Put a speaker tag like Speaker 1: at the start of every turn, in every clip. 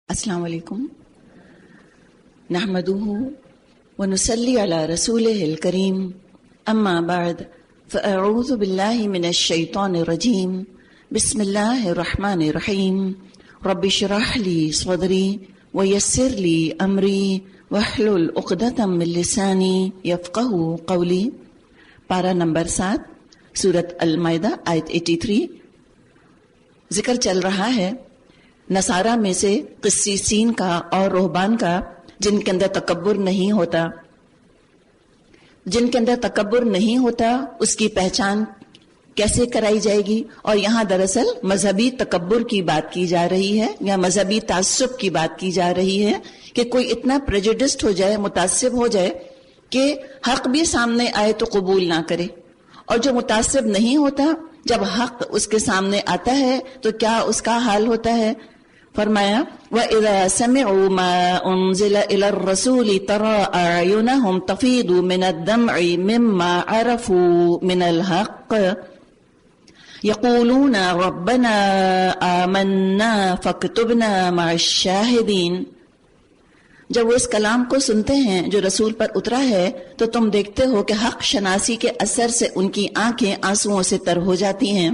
Speaker 1: السلام علیکم نحمده ونصلي على رسوله الكريم اما بعد فاعوذ بالله من الشيطان الرجيم بسم الله الرحمن الرحيم رب اشرح لي صدري ويسر لي امري واحلل عقدة من لساني يفقهوا قولي۔ پارہ نمبر 7 سورۃ المائدہ آیت 83۔ ذکر چل رہا ہے نصارہ میں سے قسیسین کا اور رہبان کا جن کے اندر تکبر نہیں ہوتا، اس کی پہچان کیسے کرائی جائے گی؟ اور یہاں دراصل مذہبی تکبر کی بات کی جا رہی ہے یا مذہبی تعصب کی بات کی جا رہی ہے کہ کوئی اتنا پریجوڈسڈ ہو جائے، متعصب ہو جائے کہ حق بھی سامنے آئے تو قبول نہ کرے، اور جو متعصب نہیں ہوتا جب حق اس کے سامنے آتا ہے تو کیا اس کا حال ہوتا ہے؟ فرمایا وَإِذَا سَمِعُوا مَا أُنزِلَ إِلَى الرَّسُولِ تَرَىٰ أَعْيُنَهُمْ تَفِيضُ مِنَ الدَّمْعِ مِمَّا عَرَفُوا مِنَ الْحَقِّ يَقُولُونَ رَبَّنَا آمَنَّا فَاكْتُبْنَا مَعَ الشَّاهِدِينَ۔ جب وہ اس کلام کو سنتے ہیں جو رسول پر اترا ہے تو تم دیکھتے ہو کہ حق شناسی کے اثر سے ان کی آنکھیں آنسوؤں سے تر ہو جاتی ہیں۔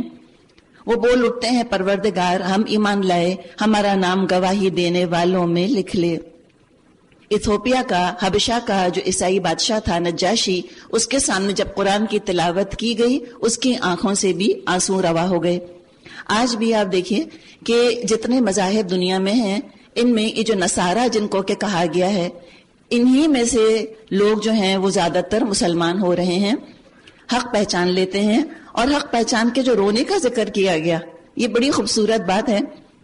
Speaker 1: وہ بول اٹھتے ہیں پروردگار ہم ایمان لائے، ہمارا نام گواہی دینے والوں میں لکھ لے۔ ایتھوپیا کا، حبشہ کا جو عیسائی بادشاہ تھا نجاشی، اس کے سامنے جب قرآن کی تلاوت کی گئی اس کی آنکھوں سے بھی آنسو روا ہو گئے۔ آج بھی آپ دیکھیے کہ جتنے مذاہب دنیا میں ہیں ان میں یہ جو نصارہ جن کو کہ کہا گیا ہے، انہی میں سے لوگ جو ہیں وہ زیادہ تر مسلمان ہو رہے ہیں، حق پہچان لیتے ہیں، اور حق پہچان کے جو رونے کا ذکر کیا گیا یہ بڑی خوبصورت بات ہے۔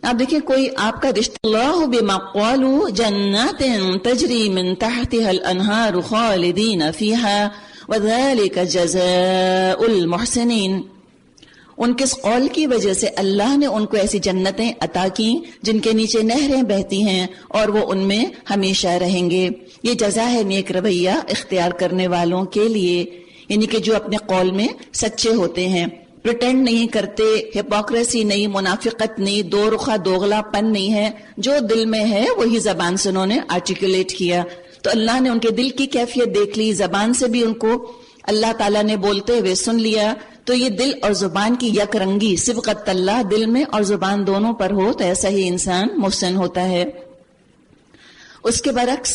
Speaker 1: آپ دیکھیں کوئی آپ کا رشتہ، اللہ بما قالوا جنات تجری من تحتها الانہار خالدین فیہا وذلک جزاء المحسنین۔ ان کے اس قول کی وجہ سے اللہ نے ان کو ایسی جنتیں عطا کی جن کے نیچے نہریں بہتی ہیں اور وہ ان میں ہمیشہ رہیں گے۔ یہ جزا ہے نیک رویہ اختیار کرنے والوں کے لیے، یعنی کہ جو اپنے قول میں سچے ہوتے ہیں، پریٹینڈ نہیں کرتے، ہپوکریسی نہیں، منافقت نہیں، دو رخا دوغلا پن نہیں ہے، جو دل میں ہے وہی زبان سے انہوں نے آرٹیکولیٹ کیا۔ تو اللہ نے ان کے دل کی کیفیت دیکھ لی، زبان سے بھی ان کو اللہ تعالیٰ نے بولتے ہوئے سن لیا۔ تو یہ دل اور زبان کی یک رنگی، صبغت اللہ دل میں اور زبان دونوں پر ہو تو ایسا ہی انسان محسن ہوتا ہے۔ اس کے برعکس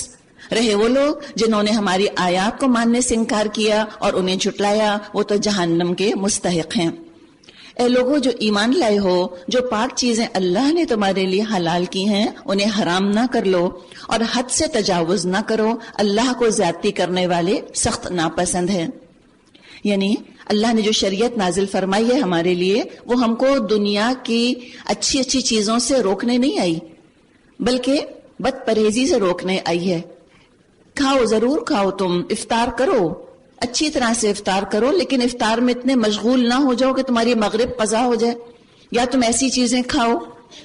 Speaker 1: رہے وہ لوگ جنہوں نے ہماری آیات کو ماننے سے انکار کیا اور انہیں جھٹلایا، وہ تو جہنم کے مستحق ہیں۔ اے لوگوں جو ایمان لائے ہو، جو پاک چیزیں اللہ نے تمہارے لیے حلال کی ہیں انہیں حرام نہ کر لو، اور حد سے تجاوز نہ کرو، اللہ کو زیادتی کرنے والے سخت ناپسند ہیں۔ یعنی اللہ نے جو شریعت نازل فرمائی ہے ہمارے لیے، وہ ہم کو دنیا کی اچھی اچھی چیزوں سے روکنے نہیں آئی بلکہ بد پرہیزی سے روکنے آئی ہے۔ کھاؤ، ضرور کھاؤ، تم افطار کرو، اچھی طرح سے افطار کرو، لیکن افطار میں اتنے مشغول نہ ہو جاؤ کہ تمہاری مغرب قضا ہو جائے، یا تم ایسی چیزیں کھاؤ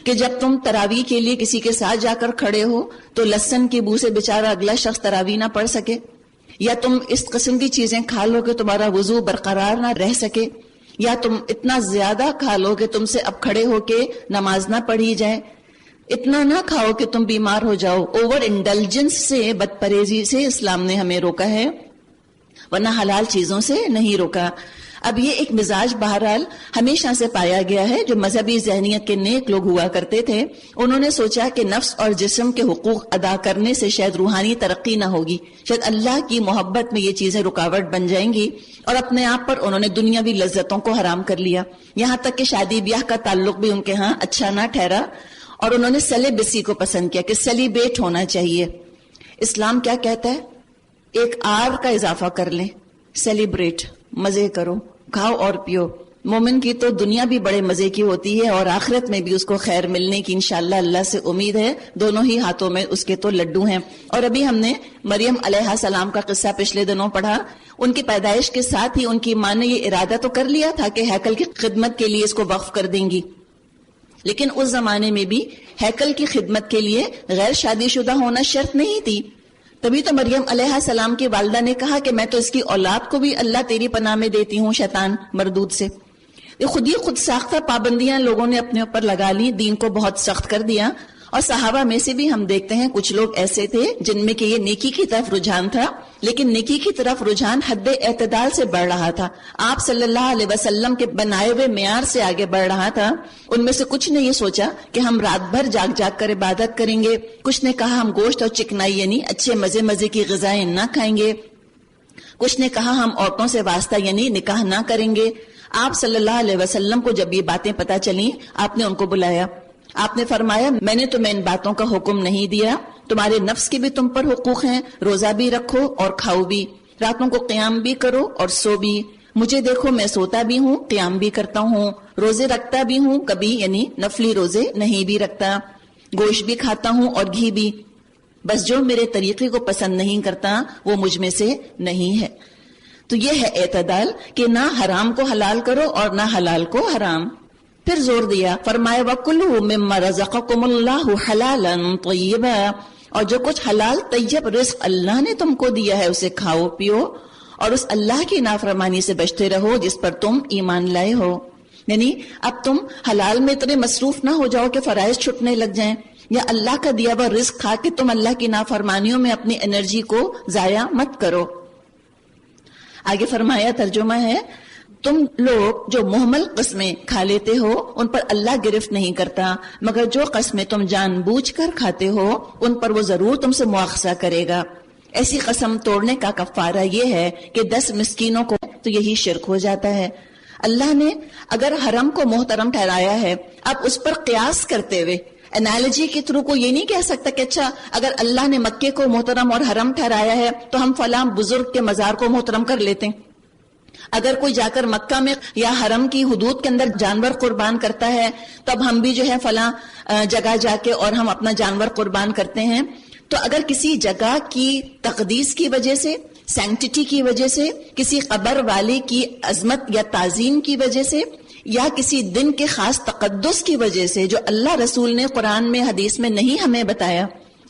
Speaker 1: کہ جب تم تراویح کے لیے کسی کے ساتھ جا کر کھڑے ہو تو لہسن کی بو سے بیچارہ اگلا شخص تراویح نہ پڑھ سکے، یا تم اس قسم کی چیزیں کھا لو کہ تمہارا وضو برقرار نہ رہ سکے، یا تم اتنا زیادہ کھا لو کہ تم سے اب کھڑے ہو کے نماز نہ پڑھی جائے، اتنا نہ کھاؤ کہ تم بیمار ہو جاؤ۔ اوور انڈلجنس سے، بد پرہیزی سے اسلام نے ہمیں روکا ہے، ورنہ حلال چیزوں سے نہیں روکا۔ اب یہ ایک مزاج بہرحال ہمیشہ سے پایا گیا ہے، جو مذہبی ذہنیت کے نیک لوگ ہوا کرتے تھے انہوں نے سوچا کہ نفس اور جسم کے حقوق ادا کرنے سے شاید روحانی ترقی نہ ہوگی، شاید اللہ کی محبت میں یہ چیزیں رکاوٹ بن جائیں گی، اور اپنے آپ پر انہوں نے دنیاوی لذتوں کو حرام کر لیا، یہاں تک کہ شادی بیاہ کا تعلق بھی ان کے ہاں اچھا نہ ٹھہرا، اور انہوں نے سیلیبسی کو پسند کیا کہ سیلیبریٹ ہونا چاہیے۔ اسلام کیا کہتا ہے؟ ایک آر کا اضافہ کر لیں، سیلیبریٹ، مزے کرو، کھاؤ اور پیو۔ مومن کی تو دنیا بھی بڑے مزے کی ہوتی ہے اور آخرت میں بھی اس کو خیر ملنے کی انشاءاللہ اللہ سے امید ہے، دونوں ہی ہاتھوں میں اس کے تو لڈو ہیں۔ اور ابھی ہم نے مریم علیہ السلام کا قصہ پچھلے دنوں پڑھا، ان کی پیدائش کے ساتھ ہی ان کی ماں نے یہ ارادہ تو کر لیا تھا کہ ہیکل کی خدمت کے لیے اس کو وقف کر دیں گی، لیکن اس زمانے میں بھی ہیکل کی خدمت کے لیے غیر شادی شدہ ہونا شرط نہیں تھی۔ تبھی تو مریم علیہ السلام کی والدہ نے کہا کہ میں تو اس کی اولاد کو بھی اللہ تیری پناہ میں دیتی ہوں شیطان مردود سے۔ خود ہی خود ساختہ پابندیاں لوگوں نے اپنے اوپر لگا لی، دین کو بہت سخت کر دیا، اور صحابہ میں سے بھی ہم دیکھتے ہیں کچھ لوگ ایسے تھے جن میں کہ یہ نیکی کی طرف رجحان تھا، لیکن نیکی کی طرف رجحان حد اعتدال سے بڑھ رہا تھا، آپ صلی اللہ علیہ وسلم کے بنائے ہوئے معیار سے آگے بڑھ رہا تھا۔ ان میں سے کچھ نے یہ سوچا کہ ہم رات بھر جاگ جاگ کر عبادت کریں گے، کچھ نے کہا ہم گوشت اور چکنائی یعنی اچھے مزے کی غذائیں نہ کھائیں گے، کچھ نے کہا ہم عورتوں سے واسطہ یعنی نکاح نہ کریں گے۔ آپ صلی اللہ علیہ وسلم کو جب یہ باتیں پتہ چلیں، آپ نے ان کو بلایا، آپ نے فرمایا میں نے تمہیں ان باتوں کا حکم نہیں دیا، تمہارے نفس کے بھی تم پر حقوق ہیں، روزہ بھی رکھو اور کھاؤ بھی، راتوں کو قیام بھی کرو اور سو بھی، مجھے دیکھو میں سوتا بھی ہوں، قیام بھی کرتا ہوں، روزے رکھتا بھی ہوں، کبھی یعنی نفلی روزے نہیں بھی رکھتا، گوشت بھی کھاتا ہوں اور گھی بھی، بس جو میرے طریقے کو پسند نہیں کرتا وہ مجھ میں سے نہیں ہے۔ تو یہ ہے اعتدال کہ نہ حرام کو حلال کرو اور نہ حلال کو حرام۔ پھر زور دیا، فرمایا وَكُلُوا مِمَّا رَزَقَكُمُ اللَّهُ حَلَالًا طَيِّبًا، اور جو کچھ حلال طیب رزق اللہ نے تم کو دیا ہے اسے کھاؤ پیو، اور اس اللہ کی نافرمانی سے بچتے رہو جس پر تم ایمان لائے ہو۔ یعنی اب تم حلال میں اتنے مصروف نہ ہو جاؤ کہ فرائض چھٹنے لگ جائیں، یا اللہ کا دیا ہوا رزق کھا کے تم اللہ کی نافرمانیوں میں اپنی انرجی کو ضائع مت کرو۔ آگے فرمایا ترجمہ ہے، تم لوگ جو محمل قسمیں کھا لیتے ہو ان پر اللہ گرفت نہیں کرتا، مگر جو قسمیں تم جان بوجھ کر کھاتے ہو ان پر وہ ضرور تم سے مواخذہ کرے گا۔ ایسی قسم توڑنے کا کفارہ یہ ہے کہ 10 مسکینوں کو تو یہی شرک ہو جاتا ہے۔ اللہ نے اگر حرم کو محترم ٹھہرایا ہے، اب اس پر قیاس کرتے ہوئے انالوجی کے تھرو کو یہ نہیں کہہ سکتا کہ اچھا اگر اللہ نے مکے کو محترم اور حرم ٹھہرایا ہے تو ہم فلاں بزرگ کے مزار کو محترم کر لیتے ہیں۔ اگر کوئی جا کر مکہ میں یا حرم کی حدود کے اندر جانور قربان کرتا ہے تو اب ہم بھی جو ہے فلاں جگہ جا کے اور ہم اپنا جانور قربان کرتے ہیں۔ تو اگر کسی جگہ کی تقدیس کی وجہ سے، سینکٹیٹی کی وجہ سے، کسی قبر والے کی عظمت یا تعظیم کی وجہ سے، یا کسی دن کے خاص تقدس کی وجہ سے جو اللہ رسول نے قرآن میں حدیث میں نہیں ہمیں بتایا،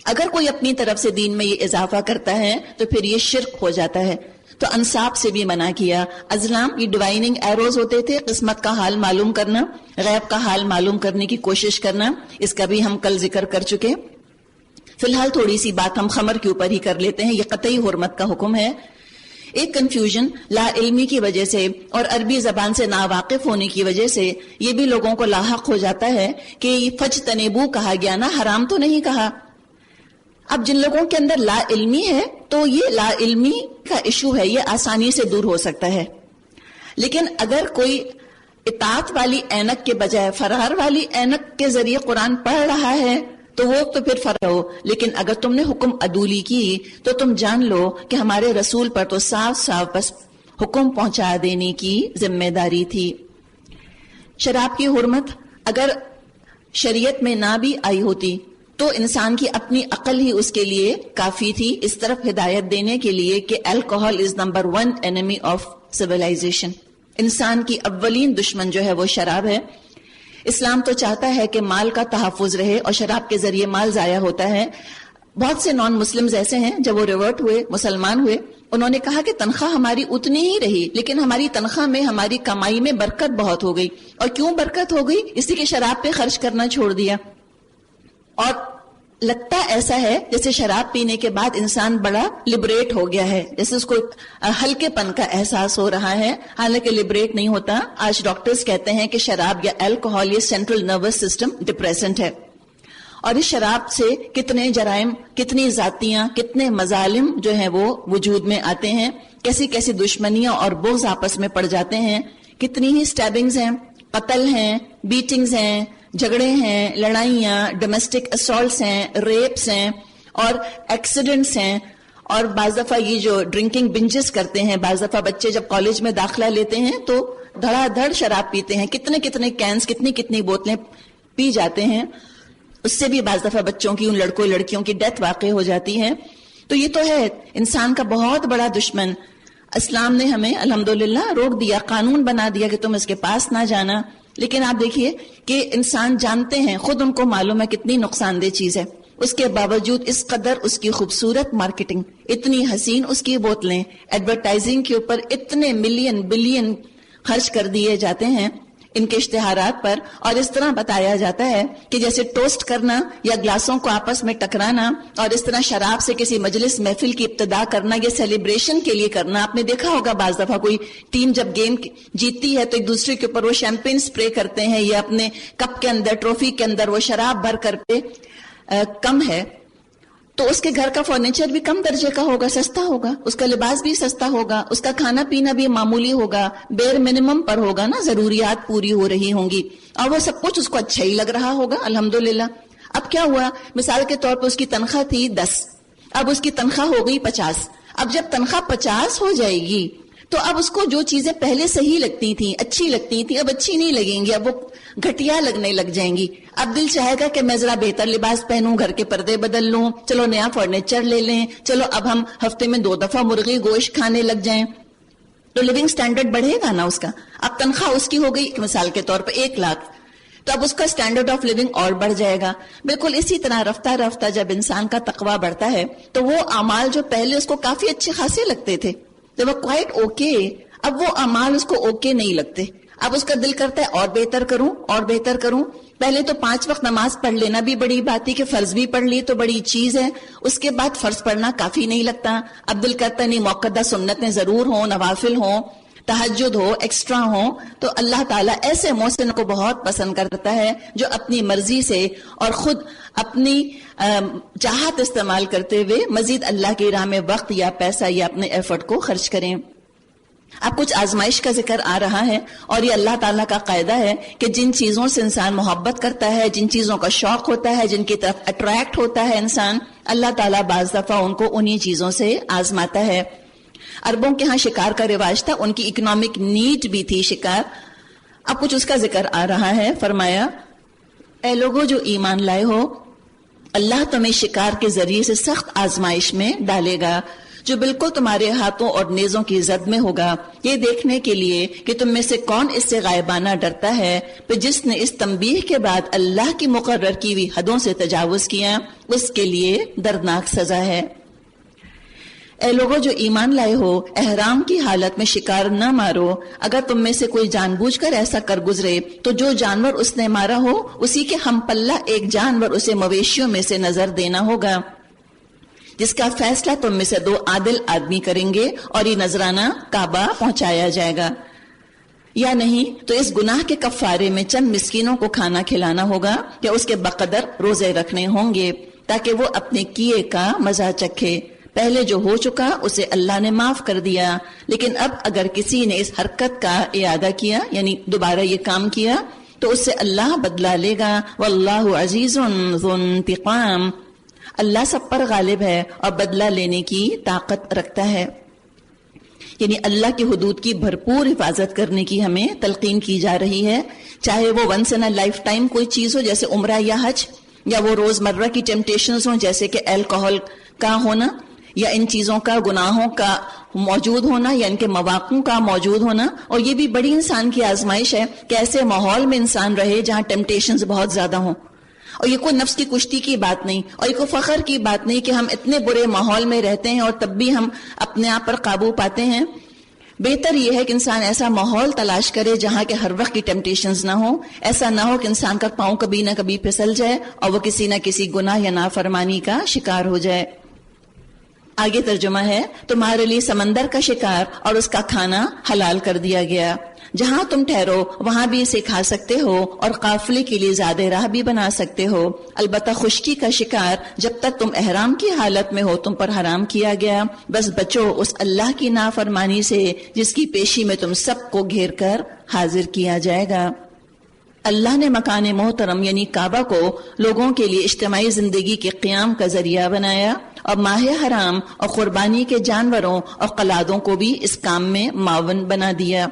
Speaker 1: اگر کوئی اپنی طرف سے دین میں یہ اضافہ کرتا ہے تو پھر یہ شرک ہو جاتا ہے۔ تو انصاب سے بھی منع کیا۔ ازلام یہ ڈیوائننگ ایروز ہوتے تھے، قسمت کا حال معلوم کرنا، غیب کا حال معلوم کرنے کی کوشش کرنا، اس کا بھی ہم کل ذکر کر چکے۔ فی الحال تھوڑی سی بات ہم خمر کے اوپر ہی کر لیتے ہیں، یہ قطعی حرمت کا حکم ہے۔ ایک کنفیوژن لا علمی کی وجہ سے اور عربی زبان سے ناواقف ہونے کی وجہ سے یہ بھی لوگوں کو لاحق ہو جاتا ہے کہ یہ فجتنبو کہا گیا نا، حرام تو نہیں کہا۔ اب جن لوگوں کے اندر لا علمی ہے تو یہ لا علمی کا ایشو ہے، یہ آسانی سے دور ہو سکتا ہے، لیکن اگر کوئی اطاعت والی اینک کے بجائے فرار والی اینک کے ذریعے قرآن پڑھ رہا ہے تو وہ تو پھر فرق ہو، لیکن اگر تم نے حکم عدولی کی تو تم جان لو کہ ہمارے رسول پر تو صاف صاف بس حکم پہنچا دینے کی ذمہ داری تھی۔ شراب کی حرمت اگر شریعت میں نہ بھی آئی ہوتی تو انسان کی اپنی عقل ہی اس کے لیے کافی تھی اس طرف ہدایت دینے کے لیے کہ alcohol is number 1 enemy of civilization، انسان کی اولین دشمن جو ہے وہ شراب ہے۔ اسلام تو چاہتا ہے کہ مال کا تحفظ رہے اور شراب کے ذریعے مال ضائع ہوتا ہے۔ بہت سے نان مسلمز ایسے ہیں جب وہ ریورٹ ہوئے، مسلمان ہوئے، انہوں نے کہا کہ تنخواہ ہماری اتنی ہی رہی لیکن ہماری تنخواہ میں، ہماری کمائی میں برکت بہت ہو گئی۔ اور کیوں برکت ہو گئی؟ اس لیے کہ شراب پہ خرچ کرنا چھوڑ دیا۔ اور لگتا ایسا ہے جیسے شراب پینے کے بعد انسان بڑا لبریٹ ہو گیا ہے، جیسے اس کو ہلکے پن کا احساس ہو رہا ہے، حالانکہ لبریٹ نہیں ہوتا۔ آج ڈاکٹرز کہتے ہیں کہ شراب یا الکوہول یہ سینٹرل نروس سسٹم ڈپریسنٹ ہے، اور اس شراب سے کتنے جرائم، کتنی ذاتیاں، کتنے مظالم جو ہیں وہ وجود میں آتے ہیں، کیسی کیسی دشمنیاں اور بغض آپس میں پڑ جاتے ہیں، کتنی ہی سٹیبنگز ہیں، قتل ہیں، بیٹنگز ہیں، جھگڑے ہیں، لڑائیاں، ڈومیسٹک اسالٹس ہیں، ریپس ہیں اور ایکسیڈنٹس ہیں۔ اور بعض دفعہ یہ جو ڈرنکنگ بنجز کرتے ہیں، بعض دفعہ بچے جب کالج میں داخلہ لیتے ہیں تو دھڑا دھڑ شراب پیتے ہیں، کتنے کتنے کینز، کتنی کتنی بوتلیں پی جاتے ہیں، اس سے بھی بعض دفعہ بچوں کی، ان لڑکوں لڑکیوں کی ڈیتھ واقع ہو جاتی ہے۔ تو یہ تو ہے انسان کا بہت بڑا دشمن۔ اسلام نے ہمیں الحمدللہ روک دیا، قانون بنا دیا کہ تم اس کے پاس نہ جانا، لیکن آپ دیکھیے کہ انسان جانتے ہیں، خود ان کو معلوم ہے کتنی نقصان دہ چیز ہے، اس کے باوجود اس قدر اس کی خوبصورت مارکیٹنگ، اتنی حسین اس کی بوتلیں، ایڈورٹائزنگ کے اوپر اتنے ملین بلین خرچ کر دیے جاتے ہیں ان کے اشتہارات پر، اور اس طرح بتایا جاتا ہے کہ جیسے ٹوسٹ کرنا یا گلاسوں کو آپس میں ٹکرانا، اور اس طرح شراب سے کسی مجلس محفل کی ابتدا کرنا، یہ سیلیبریشن کے لیے کرنا. آپ نے دیکھا ہوگا بعض دفعہ کوئی ٹیم جب گیم جیتتی ہے تو ایک دوسرے کے اوپر وہ شیمپین اسپرے کرتے ہیں، یا اپنے کپ کے اندر، ٹرافی کے اندر وہ شراب بھر کر پہ کم ہے تو اس کے گھر کا فرنیچر بھی کم درجے کا ہوگا، سستا ہوگا، اس کا لباس بھی سستا ہوگا، اس کا کھانا پینا بھی معمولی ہوگا، بیر منیمم پر ہوگا نا، ضروریات پوری ہو رہی ہوں گی، اور وہ سب کچھ اس کو اچھا ہی لگ رہا ہوگا الحمدللہ. اب کیا ہوا، مثال کے طور پر اس کی تنخواہ تھی 10، اب اس کی تنخواہ ہو گئی 50. اب جب تنخواہ 50 ہو جائے گی تو اب اس کو جو چیزیں پہلے صحیح لگتی تھیں، اچھی لگتی تھیں، اب اچھی نہیں لگیں گی، اب وہ گھٹیا لگنے لگ جائیں گی. اب دل چاہے گا کہ میں ذرا بہتر لباس پہنوں، گھر کے پردے بدل لوں، چلو نیا فرنیچر لے لیں، چلو اب ہم ہفتے میں 2 دفعہ مرغی گوشت کھانے لگ جائیں. تو لیونگ سٹینڈرڈ بڑھے گا نا اس کا. اب تنخواہ اس کی ہو گئی مثال کے طور پر 1 لاکھ، تو اب اس کا سٹینڈرڈ آف لیونگ اور بڑھ جائے گا. بالکل اسی طرح رفتہ رفتہ جب انسان کا تقویٰ بڑھتا ہے تو وہ اعمال جو پہلے اس کو کافی اچھے خاصے لگتے تھے، تو وہ کوائٹ اوکے، اب وہ اعمال اس کو اوکے نہیں لگتے. اب اس کا دل کرتا ہے اور بہتر کروں، اور بہتر کروں. پہلے تو 5 وقت نماز پڑھ لینا بھی بڑی بات تھی کہ فرض بھی پڑھ لی تو بڑی چیز ہے، اس کے بعد فرض پڑھنا کافی نہیں لگتا. اب دل کرتا نہیں موقدہ سنتیں ضرور ہوں، نوافل ہوں، تہجد ہو، ایکسٹرا ہو. تو اللہ تعالیٰ ایسے محسن کو بہت پسند کرتا ہے جو اپنی مرضی سے اور خود اپنی چاہت استعمال کرتے ہوئے مزید اللہ کی راہ میں وقت یا پیسہ یا اپنے ایفرٹ کو خرچ کریں. اب کچھ آزمائش کا ذکر آ رہا ہے، اور یہ اللہ تعالیٰ کا قاعدہ ہے کہ جن چیزوں سے انسان محبت کرتا ہے، جن چیزوں کا شوق ہوتا ہے، جن کی طرف اٹریکٹ ہوتا ہے انسان، اللہ تعالیٰ بعض دفعہ ان کو انہی چیزوں سے آزماتا ہے. عربوں کے ہاں شکار کا رواج تھا، ان کی اکنامک نیڈ بھی تھی شکار. اب کچھ اس کا ذکر آ رہا ہے. فرمایا اے لوگوں جو ایمان لائے ہو، اللہ تمہیں شکار کے ذریعے سے سخت آزمائش میں ڈالے گا جو بالکل تمہارے ہاتھوں اور نیزوں کی زد میں ہوگا، یہ دیکھنے کے لیے کہ تم میں سے کون اس سے غائبانہ ڈرتا ہے. پھر جس نے اس تنبیہ کے بعد اللہ کی مقرر کی ہوئی حدوں سے تجاوز کیا، اس کے لیے دردناک سزا ہے. اے لوگوں جو ایمان لائے ہو، احرام کی حالت میں شکار نہ مارو. اگر تم میں سے کوئی جان بوجھ کر ایسا کر گزرے تو جو جانور اس نے مارا ہو اسی کے ہم پلہ ایک جانور اسے مویشیوں میں سے نظر دینا ہوگا، جس کا فیصلہ تم میں سے 2 عادل آدمی کریں گے، اور یہ نذرانہ کعبہ پہنچایا جائے گا. یا نہیں تو اس گناہ کے کفارے میں چند مسکینوں کو کھانا کھلانا ہوگا، یا اس کے بقدر روزے رکھنے ہوں گے تاکہ وہ اپنے کیے کا مزہ چکھے. پہلے جو ہو چکا اسے اللہ نے معاف کر دیا، لیکن اب اگر کسی نے اس حرکت کا اعادہ کیا، یعنی دوبارہ یہ کام کیا، تو اس سے اللہ بدلہ لے گا. واللہ عزیز ذو انتقام، اللہ سب پر غالب ہے اور بدلہ لینے کی طاقت رکھتا ہے. یعنی اللہ کی حدود کی بھرپور حفاظت کرنے کی ہمیں تلقین کی جا رہی ہے، چاہے وہ ونس ان لائف ٹائم کوئی چیز ہو جیسے عمرہ یا حج، یا وہ روزمرہ کی ٹیمپٹیشنز ہوں جیسے کہ الکوہل کا ہونا، یا ان چیزوں کا گناہوں کا موجود ہونا، یا ان کے مواقع کا موجود ہونا. اور یہ بھی بڑی انسان کی آزمائش ہے کہ ایسے ماحول میں انسان رہے جہاں ٹیمپٹیشنز بہت زیادہ ہوں. اور یہ کوئی نفس کی کشتی کی بات نہیں، اور یہ کوئی فخر کی بات نہیں کہ ہم اتنے برے ماحول میں رہتے ہیں اور تب بھی ہم اپنے آپ پر قابو پاتے ہیں. بہتر یہ ہے کہ انسان ایسا ماحول تلاش کرے جہاں کے ہر وقت کی ٹیمپٹیشنز نہ ہو. ایسا نہ ہو کہ انسان کا پاؤں کبھی نہ کبھی پھسل جائے اور وہ کسی نہ کسی گناہ یا نافرمانی کا شکار ہو جائے. آگے ترجمہ ہے، تمہارے لیے سمندر کا شکار اور اس کا کھانا حلال کر دیا گیا، جہاں تم ٹھہرو وہاں بھی اسے کھا سکتے ہو اور قافلے کے لیے زیادہ راہ بھی بنا سکتے ہو. البتہ خشکی کا شکار جب تک تم احرام کی حالت میں ہو تم پر حرام کیا گیا. بس بچو اس اللہ کی نافرمانی سے جس کی پیشی میں تم سب کو گھیر کر حاضر کیا جائے گا. اللہ نے مکان محترم یعنی کعبہ کو لوگوں کے لیے اجتماعی زندگی کے قیام کا ذریعہ بنایا، اور ماہ حرام اور قربانی کے جانوروں اور قلادوں کو بھی اس کام میں معاون بنا دیا.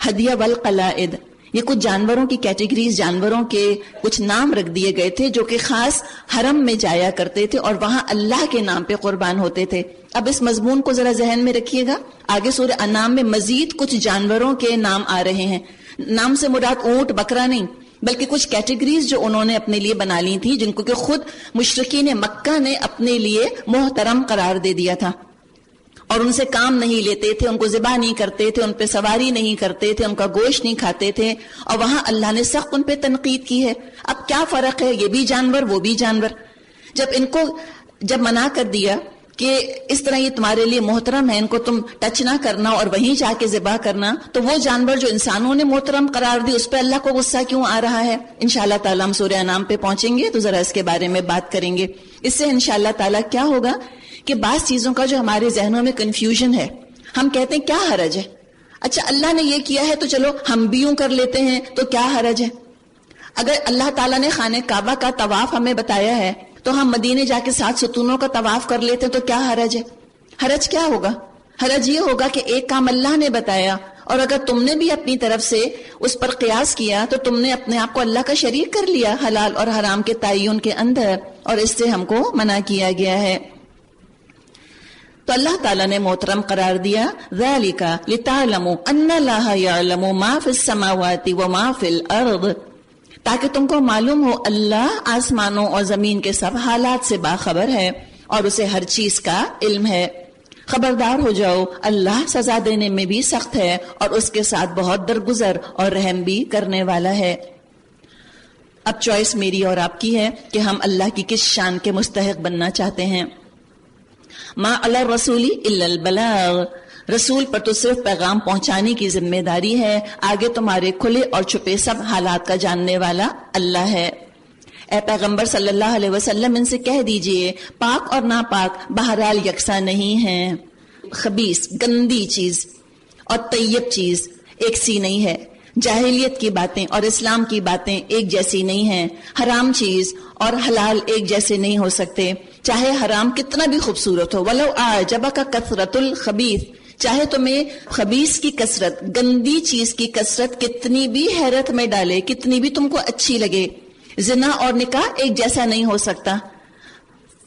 Speaker 1: ہدیہ والقلائد، یہ کچھ جانوروں کی کیٹیگریز، جانوروں کے کچھ نام رکھ دیے گئے تھے جو کہ خاص حرم میں جایا کرتے تھے اور وہاں اللہ کے نام پہ قربان ہوتے تھے. اب اس مضمون کو ذرا ذہن میں رکھیے گا، آگے سورہ انعام میں مزید کچھ جانوروں کے نام آ رہے ہیں. نام سے مراد اونٹ بکرا نہیں، بلکہ کچھ کیٹیگریز جو انہوں نے اپنے لیے بنا لی تھی، جن کو کہ خود مشرکین مکہ نے اپنے لیے محترم قرار دے دیا تھا. اور ان سے کام نہیں لیتے تھے، ان کو ذبح نہیں کرتے تھے، ان پہ سواری نہیں کرتے تھے، ان کا گوشت نہیں کھاتے تھے، اور وہاں اللہ نے سخت ان پہ تنقید کی ہے. اب کیا فرق ہے، یہ بھی جانور وہ بھی جانور. جب منع کر دیا کہ اس طرح یہ تمہارے لیے محترم ہے، ان کو تم ٹچ نہ کرنا اور وہیں جا کے ذبح کرنا، تو وہ جانور جو انسانوں نے محترم قرار دی اس پہ اللہ کو غصہ کیوں آ رہا ہے؟ انشاءاللہ تعالی ہم سورہ انعام پہ پہنچیں گے تو ذرا اس کے بارے میں بات کریں گے. اس سے انشاءاللہ تعالی کیا ہوگا کہ بعض چیزوں کا جو ہمارے ذہنوں میں کنفیوژن ہے، ہم کہتے ہیں کیا حرج ہے، اچھا اللہ نے یہ کیا ہے تو چلو ہم بھی یوں کر لیتے ہیں تو کیا حرج ہے. اگر اللہ تعالیٰ نے خانہ کعبہ کا طواف ہمیں بتایا ہے تو ہم مدینے جا کے 7 ستونوں کا طواف کر لیتے ہیں تو کیا حرج ہے؟ حرج کیا ہوگا؟ حرج یہ ہوگا کہ ایک کام اللہ نے بتایا اور اگر تم نے بھی اپنی طرف سے اس پر قیاس کیا تو تم نے اپنے آپ کو اللہ کا شریک کر لیا حلال اور حرام کے تعین کے اندر، اور اس سے ہم کو منع کیا گیا ہے. تو اللہ تعالیٰ نے محترم قرار دیا ذَلِكَ لِتَعْلَمُوا أَنَّ اللَّهَ يَعْلَمُ مَا فِي السَّمَاوَاتِ وَمَا فِي الْأَرْضِ، تاکہ تم کو معلوم ہو اللہ آسمانوں اور زمین کے سب حالات سے باخبر ہے اور اسے ہر چیز کا علم ہے. خبردار ہو جاؤ، اللہ سزا دینے میں بھی سخت ہے اور اس کے ساتھ بہت درگزر اور رحم بھی کرنے والا ہے. اب چوائس میری اور آپ کی ہے کہ ہم اللہ کی کس شان کے مستحق بننا چاہتے ہیں. ما علی الرسول الا البلاغ، رسول پر تو صرف پیغام پہنچانے کی ذمہ داری ہے، آگے تمہارے کھلے اور چھپے سب حالات کا جاننے والا اللہ ہے. اے پیغمبر صلی اللہ علیہ وسلم ان سے کہہ دیجئے پاک اور ناپاک بہرحال یکساں نہیں ہیں، خبیث گندی چیز اور طیب چیز ایک سی نہیں ہے، جاہلیت کی باتیں اور اسلام کی باتیں ایک جیسی نہیں ہیں، حرام چیز اور حلال ایک جیسے نہیں ہو سکتے، چاہے حرام کتنا بھی خوبصورت ہو. وَلَوْ أَعْجَبَكَ كَثْرَةُ الْخَبِيثِ، چاہے تمہیں خبیث کی کثرت، گندی چیز کی کثرت کتنی بھی حیرت میں ڈالے، کتنی بھی تم کو اچھی لگے. زنا اور نکاح ایک جیسا نہیں ہو سکتا.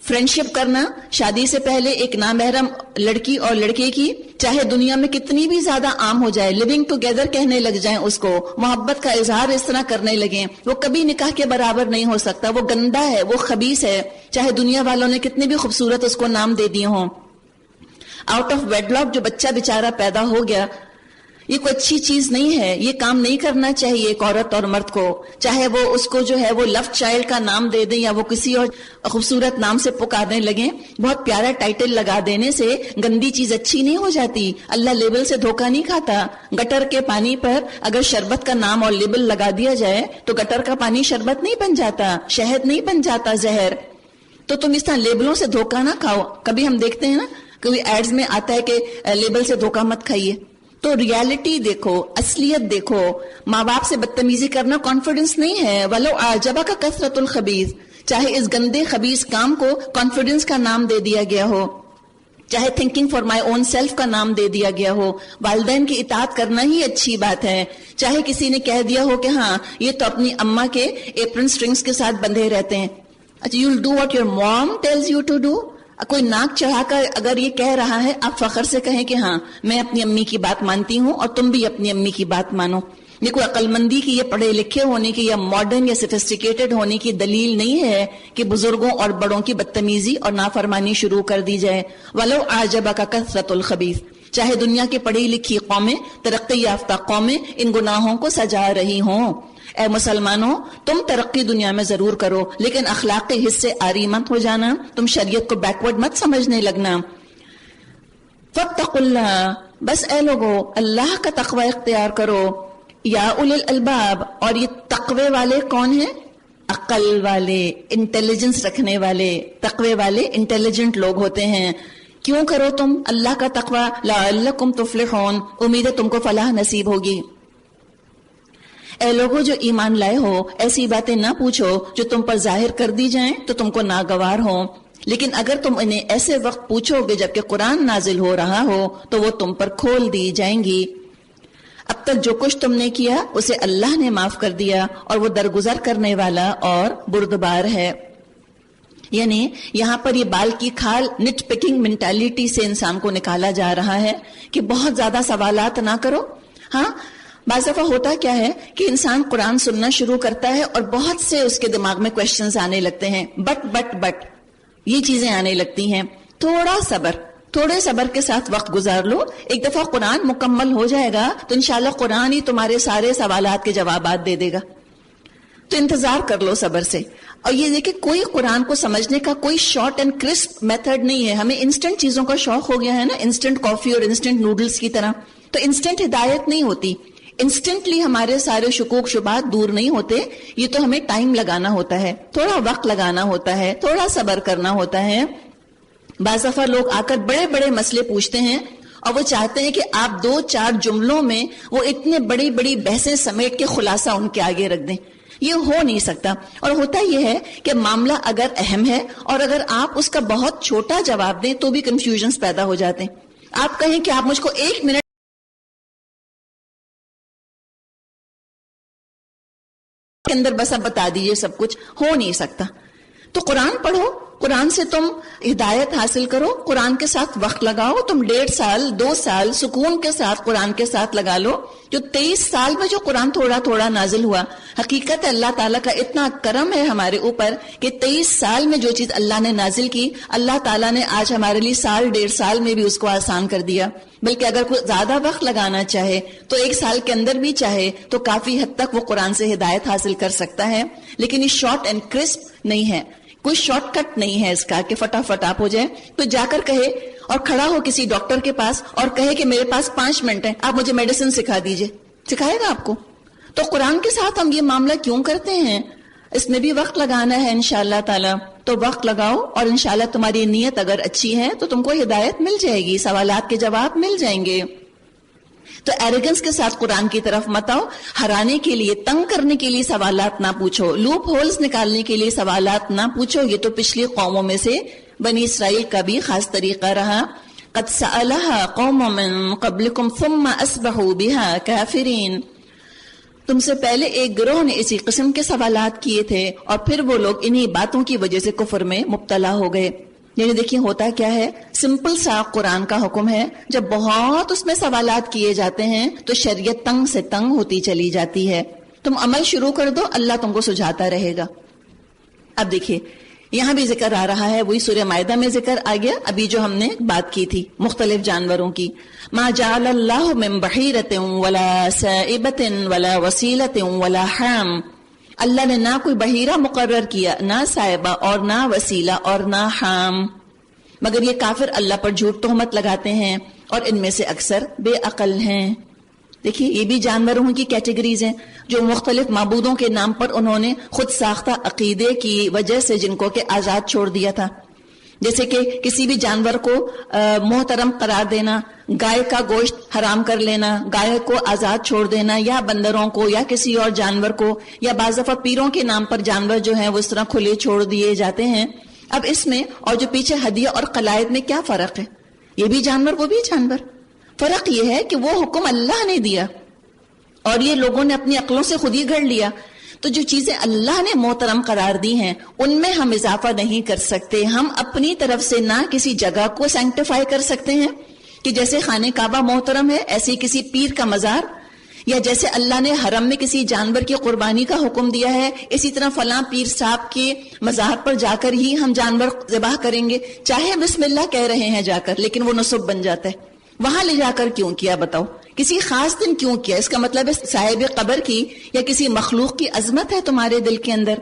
Speaker 1: فرینڈشپ کرنا شادی سے پہلے ایک نامحرم لڑکی اور لڑکے کی، چاہے دنیا میں کتنی بھی زیادہ عام ہو جائے، لیونگ ٹوگیدر کہنے لگ جائیں اس کو، محبت کا اظہار اس طرح کرنے لگیں، وہ کبھی نکاح کے برابر نہیں ہو سکتا. وہ گندا ہے، وہ خبیث ہے، چاہے دنیا والوں نے کتنے بھی خوبصورت اس کو نام دے دیے ہوں. آؤٹ آف ویڈلاک جو بچہ بیچارہ پیدا ہو گیا، یہ کوئی اچھی چیز نہیں ہے، یہ کام نہیں کرنا چاہیے ایک عورت اور مرد کو، چاہے وہ اس کو جو ہے وہ لو چائلڈ کا نام دے دیں یا وہ کسی اور خوبصورت نام سے پکارنے لگیں. بہت پیارا ٹائٹل لگا دینے سے گندی چیز اچھی نہیں ہو جاتی. اللہ لیبل سے دھوکہ نہیں کھاتا. گٹر کے پانی پر اگر شربت کا نام اور لیبل لگا دیا جائے تو گٹر کا پانی شربت نہیں بن جاتا، شہد نہیں بن جاتا، زہر. تو تم اس طرح لیبلوں سے دھوکہ نہ کھاؤ. کبھی ہم دیکھتے ہیں نا، کبھی ایڈز میں آتا ہے کہ لیبل سے دھوکہ مت کھائیے. تو ریالٹی دیکھو، اصلیت دیکھو. ماں باپ سے بدتمیزی کرنا کانفیڈنس نہیں ہے. وَلَوْ أَعْجَبَكَ كَثْرَةُ الْخَبِيثِ، چاہے اس گندے خبیث کام کو کانفیڈنس کا نام دے دیا گیا ہو، چاہے thinking for my own self کا نام دے دیا گیا ہو. والدین کی اطاعت کرنا ہی اچھی بات ہے. چاہے کسی نے کہہ دیا ہو کہ ہاں یہ تو اپنی اماں کے ایپرن سٹرنگز کے ساتھ بندھے رہتے ہیں. اچھا، you'll do what your mom tells you to do. کوئی ناک چڑھا کر اگر یہ کہہ رہا ہے، آپ فخر سے کہیں کہ ہاں میں اپنی امی کی بات مانتی ہوں اور تم بھی اپنی امی کی بات مانو. یہ کوئی عقل مندی کی، یہ پڑھے لکھے ہونے کی یا ماڈرن یا سفسٹیکیٹڈ ہونے کی دلیل نہیں ہے کہ بزرگوں اور بڑوں کی بدتمیزی اور نافرمانی شروع کر دی جائے. وَلَوْ أَعْجَبَكَ كَثْرَةُ الْخَبِيثِ، چاہے دنیا کی پڑھی لکھی قومیں، ترقی یافتہ قومیں ان گناہوں کو سجا رہی ہوں. اے مسلمانوں، تم ترقی دنیا میں ضرور کرو لیکن اخلاقی حصے عاری مت ہو جانا، تم شریعت کو بیکورڈ مت سمجھنے لگنا. فاتقوا اللہ، بس اے لوگو اللہ کا تقوی اختیار کرو. یا اولی الالباب، اور یہ تقوی والے کون ہیں؟ عقل والے، انٹیلیجنس رکھنے والے. تقوی والے انٹیلیجنٹ لوگ ہوتے ہیں. کیوں کرو تم اللہ کا تقوی؟ لعلکم تفلحون، امید ہے تم کو فلاح نصیب ہوگی. اے لوگوں جو ایمان لائے ہو، ایسی باتیں نہ پوچھو جو تم پر ظاہر کر دی جائیں تو تم کو ناگوار ہو، لیکن اگر تم انہیں ایسے وقت پوچھو گے جبکہ قرآن نازل ہو رہا ہو تو وہ تم پر کھول دی جائیں گی. اب تک جو کچھ تم نے کیا اسے اللہ نے معاف کر دیا اور وہ درگزر کرنے والا اور بردبار ہے. یعنی یہاں پر یہ بال کی کھال نٹ پکنگ مینٹالٹی سے انسان کو نکالا جا رہا ہے کہ بہت زیادہ سوالات نہ کرو. ہاں، بعض دفعہ ہوتا کیا ہے کہ انسان قرآن سننا شروع کرتا ہے اور بہت سے اس کے دماغ میں کوشچنز آنے لگتے ہیں، بٹ یہ چیزیں آنے لگتی ہیں. تھوڑا صبر، تھوڑے صبر کے ساتھ وقت گزار لو. ایک دفعہ قرآن مکمل ہو جائے گا تو انشاءاللہ قرآن ہی تمہارے سارے سوالات کے جوابات دے دے گا. تو انتظار کر لو صبر سے. اور یہ دیکھیں کوئی قرآن کو سمجھنے کا کوئی شارٹ اینڈ کرسپ میتھڈ نہیں ہے. ہمیں انسٹنٹ چیزوں کا شوق ہو گیا ہے نا, انسٹنٹ کافی اور انسٹنٹ نوڈلز کی طرح. تو انسٹنٹ ہدایت نہیں ہوتی, انسٹنٹلی ہمارے سارے شکوک شبہات دور نہیں ہوتے. یہ تو ہمیں ٹائم لگانا ہوتا ہے, تھوڑا وقت لگانا ہوتا ہے, تھوڑا صبر کرنا ہوتا ہے. بعض دفعہ لوگ آ کر بڑے بڑے مسئلے پوچھتے ہیں اور وہ چاہتے ہیں کہ آپ 2-4 جملوں میں وہ اتنے بڑی بڑی بحثیں سمیٹ کے خلاصہ ان کے آگے رکھ دیں. یہ ہو نہیں سکتا. اور ہوتا یہ ہے کہ معاملہ اگر اہم ہے اور اگر آپ اس کا بہت چھوٹا جواب دیں تو بھی کنفیوژنز پیدا ہو جاتے ہیں. آپ کہیں کہ آپ مجھ کو 1 منٹ کے اندر بس اب بتا دیجئے سب کچھ, ہو نہیں سکتا. تو قرآن پڑھو, قرآن سے تم ہدایت حاصل کرو, قرآن کے ساتھ وقت لگاؤ. تم 1.5 سال 2 سال سکون کے ساتھ قرآن کے ساتھ لگا لو. جو 23 سال میں جو قرآن تھوڑا تھوڑا نازل ہوا, حقیقت ہے اللہ تعالیٰ کا اتنا کرم ہے ہمارے اوپر کہ 23 سال میں جو چیز اللہ نے نازل کی, اللہ تعالیٰ نے آج ہمارے لیے 1.5 سال میں بھی اس کو آسان کر دیا. بلکہ اگر کوئی زیادہ وقت لگانا چاہے تو 1 سال کے اندر بھی چاہے تو کافی حد تک وہ قرآن سے ہدایت حاصل کر سکتا ہے. لیکن یہ شارٹ اینڈ کرسپ نہیں ہے, کوئی شارٹ کٹ نہیں ہے اس کا کہ فٹافٹ آپ ہو جائے. تو جا کر کہے اور کھڑا ہو کسی ڈاکٹر کے پاس اور کہے کہ میرے پاس 5 منٹ ہے, آپ مجھے میڈیسن سکھا دیجئے, سکھائے گا آپ کو؟ تو قرآن کے ساتھ ہم یہ معاملہ کیوں کرتے ہیں؟ اس میں بھی وقت لگانا ہے انشاءاللہ تعالی. تو وقت لگاؤ اور انشاءاللہ تمہاری نیت اگر اچھی ہے تو تم کو ہدایت مل جائے گی, سوالات کے جواب مل جائیں گے. تو ایروگنس کے ساتھ قرآن کی طرف مت آؤ. ہرانے کے لیے, تنگ کرنے کے لیے سوالات نہ پوچھو, لوپ ہولز نکالنے کے لیے سوالات نہ پوچھو. یہ تو پچھلی قوموں میں سے بنی اسرائیل کا بھی خاص طریقہ رہا. قد سألها قوم من قبلكم ثم اصبحوا بها كافرين. تم سے پہلے ایک گروہ نے اسی قسم کے سوالات کیے تھے اور پھر وہ لوگ انہی باتوں کی وجہ سے کفر میں مبتلا ہو گئے. یعنی دیکھیں ہوتا کیا ہے, سمپل سا قرآن کا حکم ہے, جب بہت اس میں سوالات کیے جاتے ہیں تو شریعت تنگ سے تنگ ہوتی چلی جاتی ہے. تم عمل شروع کر دو, اللہ تم کو سجھاتا رہے گا. اب دیکھیے یہاں بھی ذکر آ رہا ہے, وہی سورہ مائدہ میں ذکر آ گیا ابھی جو ہم نے بات کی تھی مختلف جانوروں کی. ما جعل اللہ من بحیرۃ ولا سائبۃ ولا وسیلۃ ولا حام. اللہ نے نہ کوئی بحیرہ مقرر کیا, نہ سائبہ اور نہ وسیلہ اور نہ حام, مگر یہ کافر اللہ پر جھوٹ تہمت لگاتے ہیں اور ان میں سے اکثر بے عقل ہیں. دیکھیے یہ بھی جانوروں کی کیٹیگریز ہیں جو مختلف معبودوں کے نام پر انہوں نے خود ساختہ عقیدے کی وجہ سے جن کو کہ آزاد چھوڑ دیا تھا. جیسے کہ کسی بھی جانور کو محترم قرار دینا, گائے کا گوشت حرام کر لینا, گائے کو آزاد چھوڑ دینا, یا بندروں کو یا کسی اور جانور کو, یا بعض دفعہ پیروں کے نام پر جانور جو ہیں وہ اس طرح کھلے چھوڑ دیے جاتے ہیں. اب اس میں اور جو پیچھے ہدیہ اور قلائد میں کیا فرق ہے؟ یہ بھی جانور وہ بھی جانور. فرق یہ ہے کہ وہ حکم اللہ نے دیا اور یہ لوگوں نے اپنی عقلوں سے خود ہی گھڑ لیا. تو جو چیزیں اللہ نے محترم قرار دی ہیں ان میں ہم اضافہ نہیں کر سکتے. ہم اپنی طرف سے نہ کسی جگہ کو سینکٹیفائی کر سکتے ہیں کہ جیسے خانہ کعبہ محترم ہے ایسے کسی پیر کا مزار, یا جیسے اللہ نے حرم میں کسی جانور کی قربانی کا حکم دیا ہے اسی طرح فلاں پیر صاحب کے مزار پر جا کر ہی ہم جانور ذبح کریں گے, چاہے بسم اللہ کہہ رہے ہیں جا کر, لیکن وہ نصب بن جاتا ہے. وہاں لے جا کر کیوں کیا بتاؤ؟ کسی خاص دن کیوں کیا؟ اس کا مطلب ہے صاحب قبر کی یا کسی مخلوق کی عظمت ہے تمہارے دل کے اندر.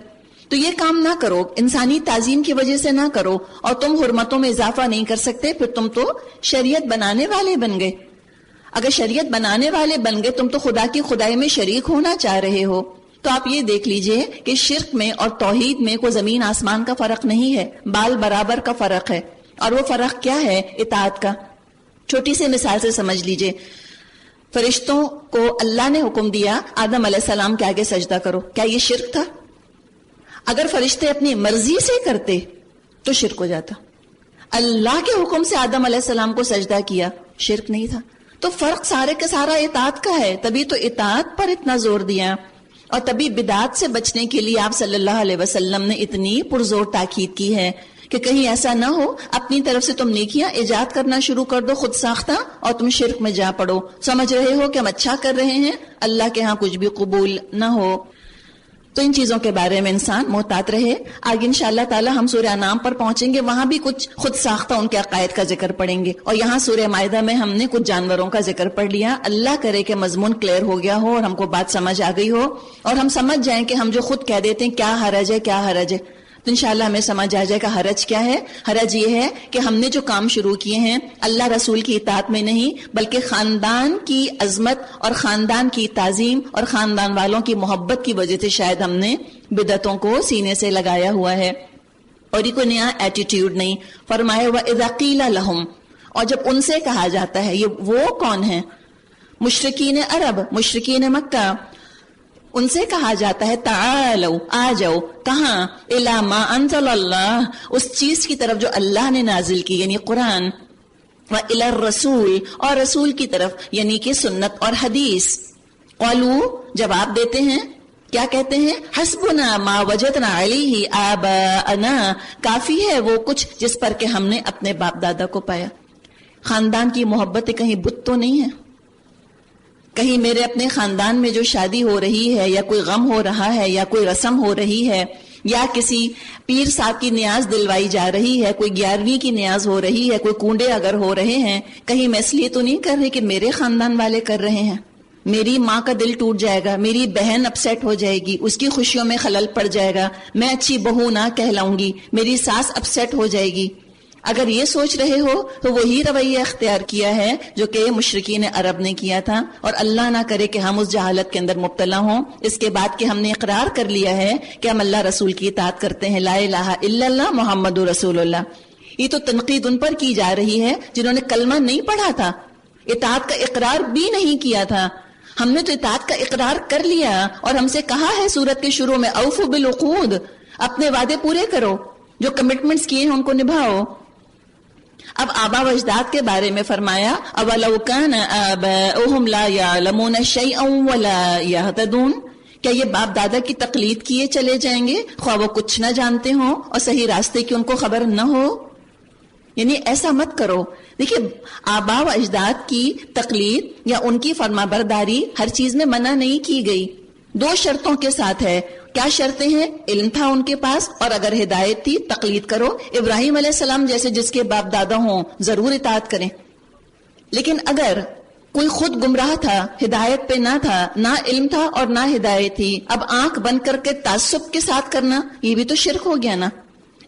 Speaker 1: تو یہ کام نہ کرو, انسانی تعظیم کی وجہ سے نہ کرو, اور تم حرمتوں میں اضافہ نہیں کر سکتے. پھر تم تو شریعت بنانے والے بن گئے. اگر شریعت بنانے والے بن گئے تم تو خدا کی خدائی میں شریک ہونا چاہ رہے ہو. تو آپ یہ دیکھ لیجئے کہ شرک میں اور توحید میں کوئی زمین آسمان کا فرق نہیں ہے, بال برابر کا فرق ہے. اور وہ فرق کیا ہے؟ اطاعت کا. چھوٹی سی مثال سے سمجھ لیجئے, فرشتوں کو اللہ نے حکم دیا آدم علیہ السلام کے آگے سجدہ کرو. کیا یہ شرک تھا؟ اگر فرشتے اپنی مرضی سے کرتے تو شرک ہو جاتا. اللہ کے حکم سے آدم علیہ السلام کو سجدہ کیا, شرک نہیں تھا. تو فرق سارے کا سارا اطاعت کا ہے. تبھی تو اطاعت پر اتنا زور دیا, اور تبھی بدعات سے بچنے کے لیے آپ صلی اللہ علیہ وسلم نے اتنی پرزور تاکید کی ہے کہ کہیں ایسا نہ ہو اپنی طرف سے تم نیکیاں ایجاد کرنا شروع کر دو خود ساختہ اور تم شرک میں جا پڑو, سمجھ رہے ہو کہ ہم اچھا کر رہے ہیں, اللہ کے ہاں کچھ بھی قبول نہ ہو. تو ان چیزوں کے بارے میں انسان محتاط رہے. آگے انشاءاللہ تعالی ہم سورہ انعام پر پہنچیں گے, وہاں بھی کچھ خود ساختہ ان کے عقائد کا ذکر پڑھیں گے, اور یہاں سورہ مائدہ میں ہم نے کچھ جانوروں کا ذکر پڑھ لیا. اللہ کرے کہ مضمون کلیئر ہو گیا ہو اور ہم کو بات سمجھ آ گئی ہو, اور ہم سمجھ جائیں کہ ہم جو خود کہہ دیتے ہیں کیا حرج ہے کیا حرج ہے, تو انشاءاللہ ہمیں سمجھ آ جائے گا حرج کیا ہے. حرج یہ ہے کہ ہم نے جو کام شروع کیے ہیں اللہ رسول کی اطاعت میں نہیں, بلکہ خاندان کی عظمت اور خاندان کی تعظیم اور خاندان والوں کی محبت کی وجہ سے شاید ہم نے بدعتوں کو سینے سے لگایا ہوا ہے, اور یہ کوئی نیا ایٹیٹیوڈ نہیں. فرمایا وَإِذَا قِيلَ لَهُمْ, اور جب ان سے کہا جاتا ہے, یہ وہ کون ہیں؟ مشرکین عرب, مشرکین مکہ. ان سے کہا جاتا ہے تعالوا, آ جاؤ, کہاں؟ الی ما انزل اللہ, اس چیز کی طرف جو اللہ نے نازل کی یعنی قرآن, و الی الرسول, اور رسول کی طرف یعنی کہ سنت اور حدیث. قالوا, جواب دیتے ہیں, کیا کہتے ہیں؟ حسبنا ما وجدنا علیہ آباءنا, کافی ہے وہ کچھ جس پر کہ ہم نے اپنے باپ دادا کو پایا. خاندان کی محبت کہیں بت تو نہیں ہے؟ کہیں میرے اپنے خاندان میں جو شادی ہو رہی ہے یا کوئی غم ہو رہا ہے یا کوئی رسم ہو رہی ہے یا کسی پیر صاحب کی نیاز دلوائی جا رہی ہے, کوئی 11ویں کی نیاز ہو رہی ہے, کوئی کنڈے اگر ہو رہے ہیں, کہیں میں اس لیے تو نہیں کر رہی کہ میرے خاندان والے کر رہے ہیں, میری ماں کا دل ٹوٹ جائے گا, میری بہن اپسیٹ ہو جائے گی, اس کی خوشیوں میں خلل پڑ جائے گا, میں اچھی بہو نہ کہلاؤں گی, میری ساس اپسیٹ ہو جائے گی. اگر یہ سوچ رہے ہو تو وہی رویہ اختیار کیا ہے جو کہ مشرکین عرب نے کیا تھا, اور اللہ نہ کرے کہ ہم اس جہالت کے اندر مبتلا ہوں. اس کے بعد کہ ہم نے اقرار کر لیا ہے کہ ہم اللہ رسول کی اطاعت کرتے ہیں, لا الہ الا اللہ محمد رسول اللہ. یہ تو تنقید ان پر کی جا رہی ہے جنہوں نے کلمہ نہیں پڑھا تھا, اطاعت کا اقرار بھی نہیں کیا تھا. ہم نے تو اطاعت کا اقرار کر لیا, اور ہم سے کہا ہے سورت کے شروع میں اوفوا بالعقود, اپنے وعدے پورے کرو, جو کمٹمنٹس کیے ہیں ان کو نبھاؤ. اب آبا و اجداد کے بارے میں فرمایا اولو کان آباؤہم لا یعلمون شیئا ولا یہتدون, کیا یہ باپ دادا کی تقلید کیے چلے جائیں گے خواہ وہ کچھ نہ جانتے ہوں اور صحیح راستے کی ان کو خبر نہ ہو؟ یعنی ایسا مت کرو. دیکھیے آبا و اجداد کی تقلید یا ان کی فرما برداری ہر چیز میں منع نہیں کی گئی, 2 شرطوں کے ساتھ ہے. کیا شرطیں ہیں؟ علم تھا ان کے پاس, اور اگر ہدایت تھی تقلید کرو. ابراہیم علیہ السلام جیسے جس کے باپ دادا ہوں ضرور اطاعت کریں, لیکن اگر کوئی خود گمراہ تھا, ہدایت پہ نہ تھا, نہ علم تھا اور نہ ہدایت تھی, اب آنکھ بند کر کے تعصب کے ساتھ کرنا یہ بھی تو شرک ہو گیا نا.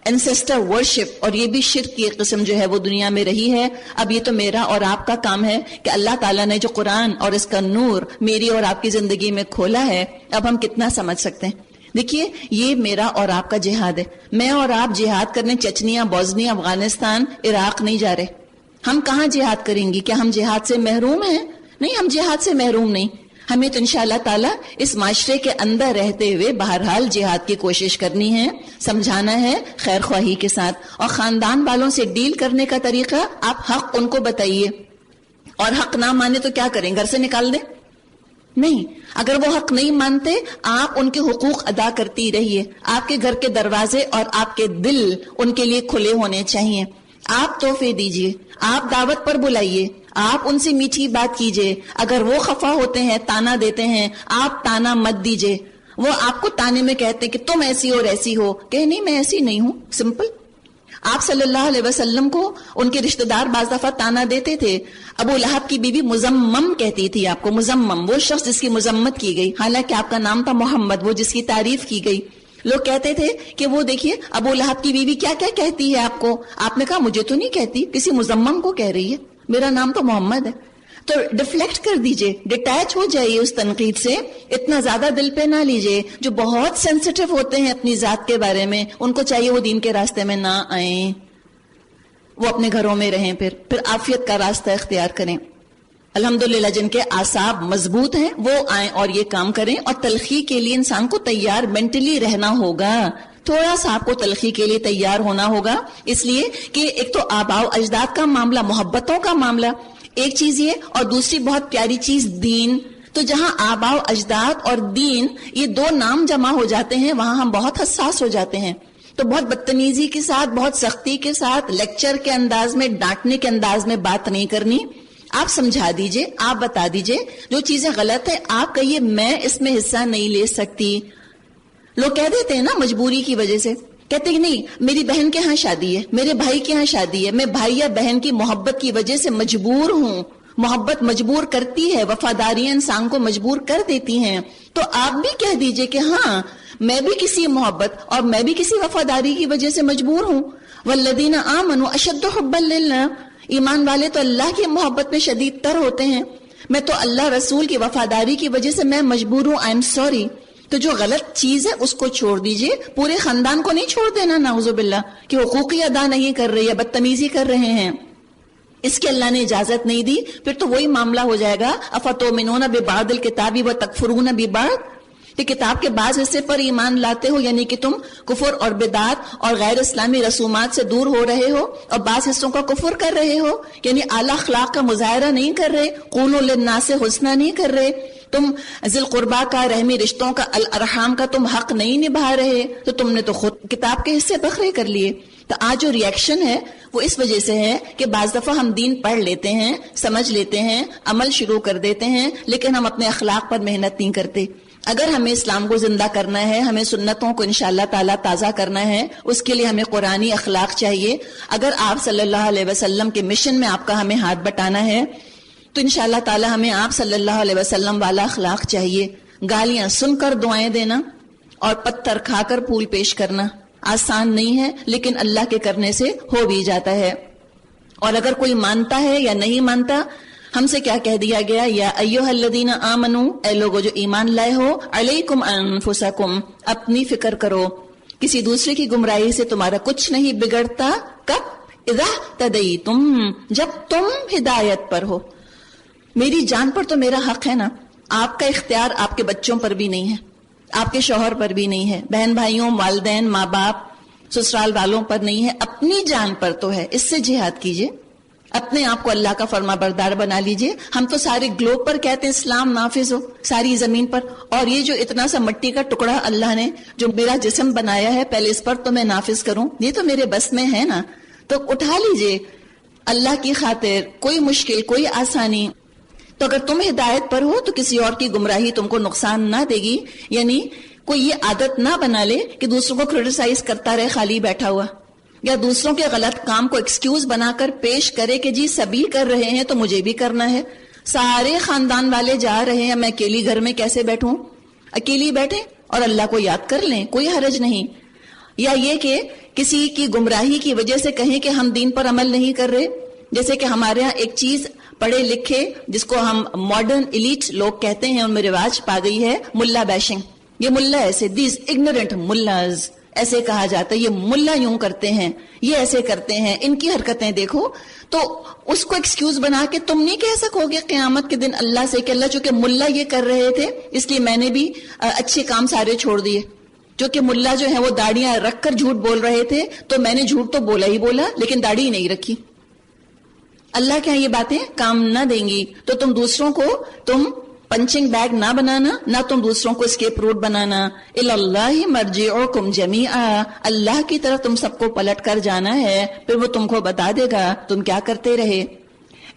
Speaker 1: اینسیسٹر ورشپ, اور یہ بھی شرک کی ایک قسم جو ہے وہ دنیا میں رہی ہے. اب یہ تو میرا اور آپ کا کام ہے کہ اللہ تعالیٰ نے جو قرآن اور اس کا نور میری اور آپ کی زندگی میں کھولا ہے, اب ہم کتنا سمجھ سکتے ہیں. دیکھیے یہ میرا اور آپ کا جہاد ہے. میں اور آپ جہاد کرنے چچنیا, بوزنیا, افغانستان, عراق نہیں جا رہے. ہم کہاں جہاد کریں گے؟ کیا ہم جہاد سے محروم ہیں؟ نہیں, ہم جہاد سے محروم نہیں. ہمیں تو انشاءاللہ تعالی اس معاشرے کے اندر رہتے ہوئے بہرحال جہاد کی کوشش کرنی ہے, سمجھانا ہے خیر خواہی کے ساتھ, اور خاندان والوں سے ڈیل کرنے کا طریقہ آپ حق ان کو بتائیے, اور حق نہ مانے تو کیا کریں؟ گھر سے نکال دیں؟ نہیں, اگر وہ حق نہیں مانتے آپ ان کے حقوق ادا کرتی رہیے. آپ کے گھر کے دروازے اور آپ کے دل ان کے لیے کھلے ہونے چاہیے. آپ تحفے دیجئے, آپ دعوت پر بلائیے, آپ ان سے میٹھی بات کیجئے. اگر وہ خفا ہوتے ہیں, تانا دیتے ہیں, آپ تانا مت دیجئے. وہ آپ کو تانے میں کہتے ہیں کہ تم ایسی ہو اور ایسی ہو, کہ نہیں میں ایسی نہیں ہوں, سمپل. آپ صلی اللہ علیہ وسلم کو ان کے رشتہ دار بعض دفعہ تانا دیتے تھے. ابو لہب کی بیوی مزمم کہتی تھی آپ کو, مزمم, وہ شخص جس کی مذمت کی گئی, حالانکہ آپ کا نام تھا محمد, وہ جس کی تعریف کی گئی. لوگ کہتے تھے کہ وہ دیکھیے ابو لہب کی بیوی کیا کیا کہتی ہے آپ کو. آپ نے کہا مجھے تو نہیں کہتی, کسی مزمم کو کہہ رہی ہے, میرا نام تو محمد ہے. تو ڈیفلیکٹ کر دیجئے, ڈیٹیچ ہو جائیے اس تنقید سے, اتنا زیادہ دل پہ نہ لیجئے. جو بہت سینسیٹیو ہوتے ہیں اپنی ذات کے بارے میں, ان کو چاہیے وہ دین کے راستے میں نہ آئیں, وہ اپنے گھروں میں رہیں, پھر عافیت کا راستہ اختیار کریں. الحمدللہ جن کے اعصاب مضبوط ہیں وہ آئیں اور یہ کام کریں. اور تلخی کے لیے انسان کو تیار مینٹلی رہنا ہوگا, تھوڑا سا آپ کو تلخی کے لیے تیار ہونا ہوگا, اس لیے کہ ایک تو آباء و اجداد کا معاملہ, محبتوں کا معاملہ ایک چیز یہ, اور دوسری بہت پیاری چیز دین. تو جہاں آباء و اجداد اور دین یہ 2 نام جمع ہو جاتے ہیں وہاں ہم بہت حساس ہو جاتے ہیں. تو بہت بدتمیزی کے ساتھ, بہت سختی کے ساتھ, لیکچر کے انداز میں, ڈانٹنے کے انداز میں بات نہیں کرنی. آپ سمجھا دیجئے, آپ بتا دیجئے جو چیزیں غلط ہیں, آپ کہیے میں اس میں حصہ نہیں لے سکتی. لوگ کہہ دیتے ہیں نا مجبوری کی وجہ سے، کہتے ہیں نہیں میری بہن کے ہاں شادی ہے، میرے بھائی کے ہاں شادی ہے، میں بھائی یا بہن کی محبت کی وجہ سے مجبور ہوں. محبت مجبور کرتی ہے، وفاداریاں انسان کو مجبور کر دیتی ہیں. تو آپ بھی کہہ دیجئے کہ ہاں میں بھی کسی محبت اور میں بھی کسی وفاداری کی وجہ سے مجبور ہوں. والذین آمنوا اشد حبا للہ، ایمان والے تو اللہ کی محبت میں شدید تر ہوتے ہیں. میں تو اللہ رسول کی وفاداری کی وجہ سے میں مجبور ہوں، آئی ایم سوری. تو جو غلط چیز ہے اس کو چھوڑ دیجئے، پورے خاندان کو نہیں چھوڑ دینا نعوذ باللہ کہ حقوق ہی ادا نہیں کر رہے یا بدتمیزی کر رہے ہیں. اس کی اللہ نے اجازت نہیں دی. پھر تو وہی معاملہ ہو جائے گا افتؤمنون ببعض الکتاب وتکفرون ببعض، کہ کتاب کے بعض حصے پر ایمان لاتے ہو، یعنی کہ تم کفر اور بدعات اور غیر اسلامی رسومات سے دور ہو رہے ہو، اور بعض حصوں کا کفر کر رہے ہو، یعنی اعلی اخلاق کا مظاہرہ نہیں کر رہے، قولوا للناس حسنا نہیں کر رہے، تم ذی القربا کا، رحمی رشتوں کا، الارحام کا تم حق نہیں نبھا رہے، تو تم نے تو خود کتاب کے حصے بکھرے کر لیے. تو آج جو ریئیکشن ہے وہ اس وجہ سے ہے کہ بعض دفعہ ہم دین پڑھ لیتے ہیں، سمجھ لیتے ہیں، عمل شروع کر دیتے ہیں، لیکن ہم اپنے اخلاق پر محنت نہیں کرتے. اگر ہمیں اسلام کو زندہ کرنا ہے، ہمیں سنتوں کو انشاءاللہ تعالیٰ تازہ کرنا ہے، اس کے لیے ہمیں قرآنی اخلاق چاہیے. اگر آپ صلی اللہ علیہ وسلم کے مشن میں آپ کا ہمیں ہاتھ بٹانا ہے تو انشاءاللہ تعالیٰ ہمیں آپ صلی اللہ علیہ وسلم والا اخلاق چاہیے. گالیاں سن کر دعائیں دینا اور پتھر کھا کر پھول پیش کرنا آسان نہیں ہے، لیکن اللہ کے کرنے سے ہو بھی جاتا ہے. اور اگر کوئی مانتا ہے یا نہیں مانتا، ہم سے کیا کہہ دیا گیا، یا ایھا الذین آمنو، اے لوگو جو ایمان لائے ہو، علیکم انفسکم، اپنی فکر کرو، کسی دوسرے کی گمراہی سے تمہارا کچھ نہیں بگڑتا. کب؟ اذا تدیتم، جب تم ہدایت پر ہو. میری جان پر تو میرا حق ہے نا، آپ کا اختیار آپ کے بچوں پر بھی نہیں ہے، آپ کے شوہر پر بھی نہیں ہے، بہن بھائیوں، والدین، ماں باپ، سسرال والوں پر نہیں ہے، اپنی جان پر تو ہے. اس سے جہاد کیجئے، اپنے آپ کو اللہ کا فرما بردار بنا لیجئے. ہم تو سارے گلوب پر کہتے ہیں اسلام نافذ ہو، ساری زمین پر، اور یہ جو اتنا سا مٹی کا ٹکڑا اللہ نے جو میرا جسم بنایا ہے، پہلے اس پر تو میں نافذ کروں، یہ تو میرے بس میں ہے نا. تو اٹھا لیجئے اللہ کی خاطر، کوئی مشکل، کوئی آسانی. تو اگر تم ہدایت پر ہو تو کسی اور کی گمراہی تم کو نقصان نہ دے گی. یعنی کوئی یہ عادت نہ بنا لے کہ دوسروں کو کرٹیسائز کرتا رہے خالی بیٹھا ہوا، یا دوسروں کے غلط کام کو ایکسکیوز بنا کر پیش کرے کہ جی سبھی کر رہے ہیں تو مجھے بھی کرنا ہے، سارے خاندان والے جا رہے ہیں، میں اکیلی گھر میں کیسے بیٹھوں. اکیلی بیٹھیں اور اللہ کو یاد کر لیں، کوئی حرج نہیں. یا یہ کہ کسی کی گمراہی کی وجہ سے کہیں کہ ہم دین پر عمل نہیں کر رہے. جیسے کہ ہمارے ہاں ایک چیز پڑھے لکھے جس کو ہم ماڈرن ایلیٹ لوگ کہتے ہیں، ان میں رواج پا گئی ہے ملا بیشنگ. یہ ملا ایسے، دیز اگنورنٹ ملاز ایسے کہا جاتا ہے، یہ ملا یوں کرتے ہیں، یہ ایسے کرتے ہیں، ان کی حرکتیں دیکھو. تو اس کو ایکسکیوز بنا کے تم نہیں کہہ سکو گے قیامت کے دن اللہ سے کہ اللہ چونکہ ملا یہ کر رہے تھے اس لیے میں نے بھی اچھے کام سارے چھوڑ دیے. جو کہ ملا جو ہے وہ داڑیاں رکھ کر جھوٹ بول رہے تھے تو میں نے جھوٹ تو بولا ہی بولا لیکن داڑھی ہی نہیں رکھی. اللہ کے یہ باتیں کام نہ دیں گی. تو تم دوسروں کو تم پنچنگ بیگ نہ بنانا، نہ تم دوسروں کو اسکیپ روٹ بنانا. الی اللہ مرجعکم جمیعا، اللہ کی طرف تم سب کو پلٹ کر جانا ہے، پھر وہ تم کو بتا دے گا تم کیا کرتے رہے.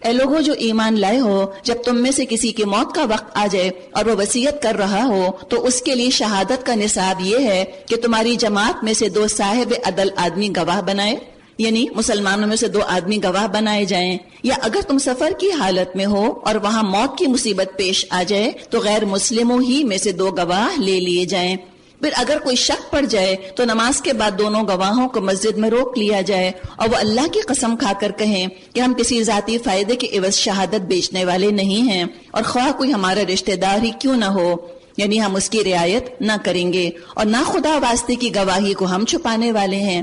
Speaker 1: اے لوگوں جو ایمان لائے ہو، جب تم میں سے کسی کی موت کا وقت آ جائے اور وہ وصیت کر رہا ہو تو اس کے لیے شہادت کا نصاب یہ ہے کہ تمہاری جماعت میں سے 2 صاحب عدل آدمی گواہ بنائے، یعنی مسلمانوں میں سے 2 آدمی گواہ بنائے جائیں. یا اگر تم سفر کی حالت میں ہو اور وہاں موت کی مصیبت پیش آ جائے تو غیر مسلموں ہی میں سے 2 گواہ لے لیے جائیں. پھر اگر کوئی شک پڑ جائے تو نماز کے بعد دونوں گواہوں کو مسجد میں روک لیا جائے اور وہ اللہ کی قسم کھا کر کہیں کہ ہم کسی ذاتی فائدے کے عوض شہادت بیچنے والے نہیں ہیں، اور خواہ کوئی ہمارا رشتہ دار ہی کیوں نہ ہو، یعنی ہم اس کی رعایت نہ کریں گے اور نہ خدا واسطے کی گواہی کو ہم چھپانے والے ہیں.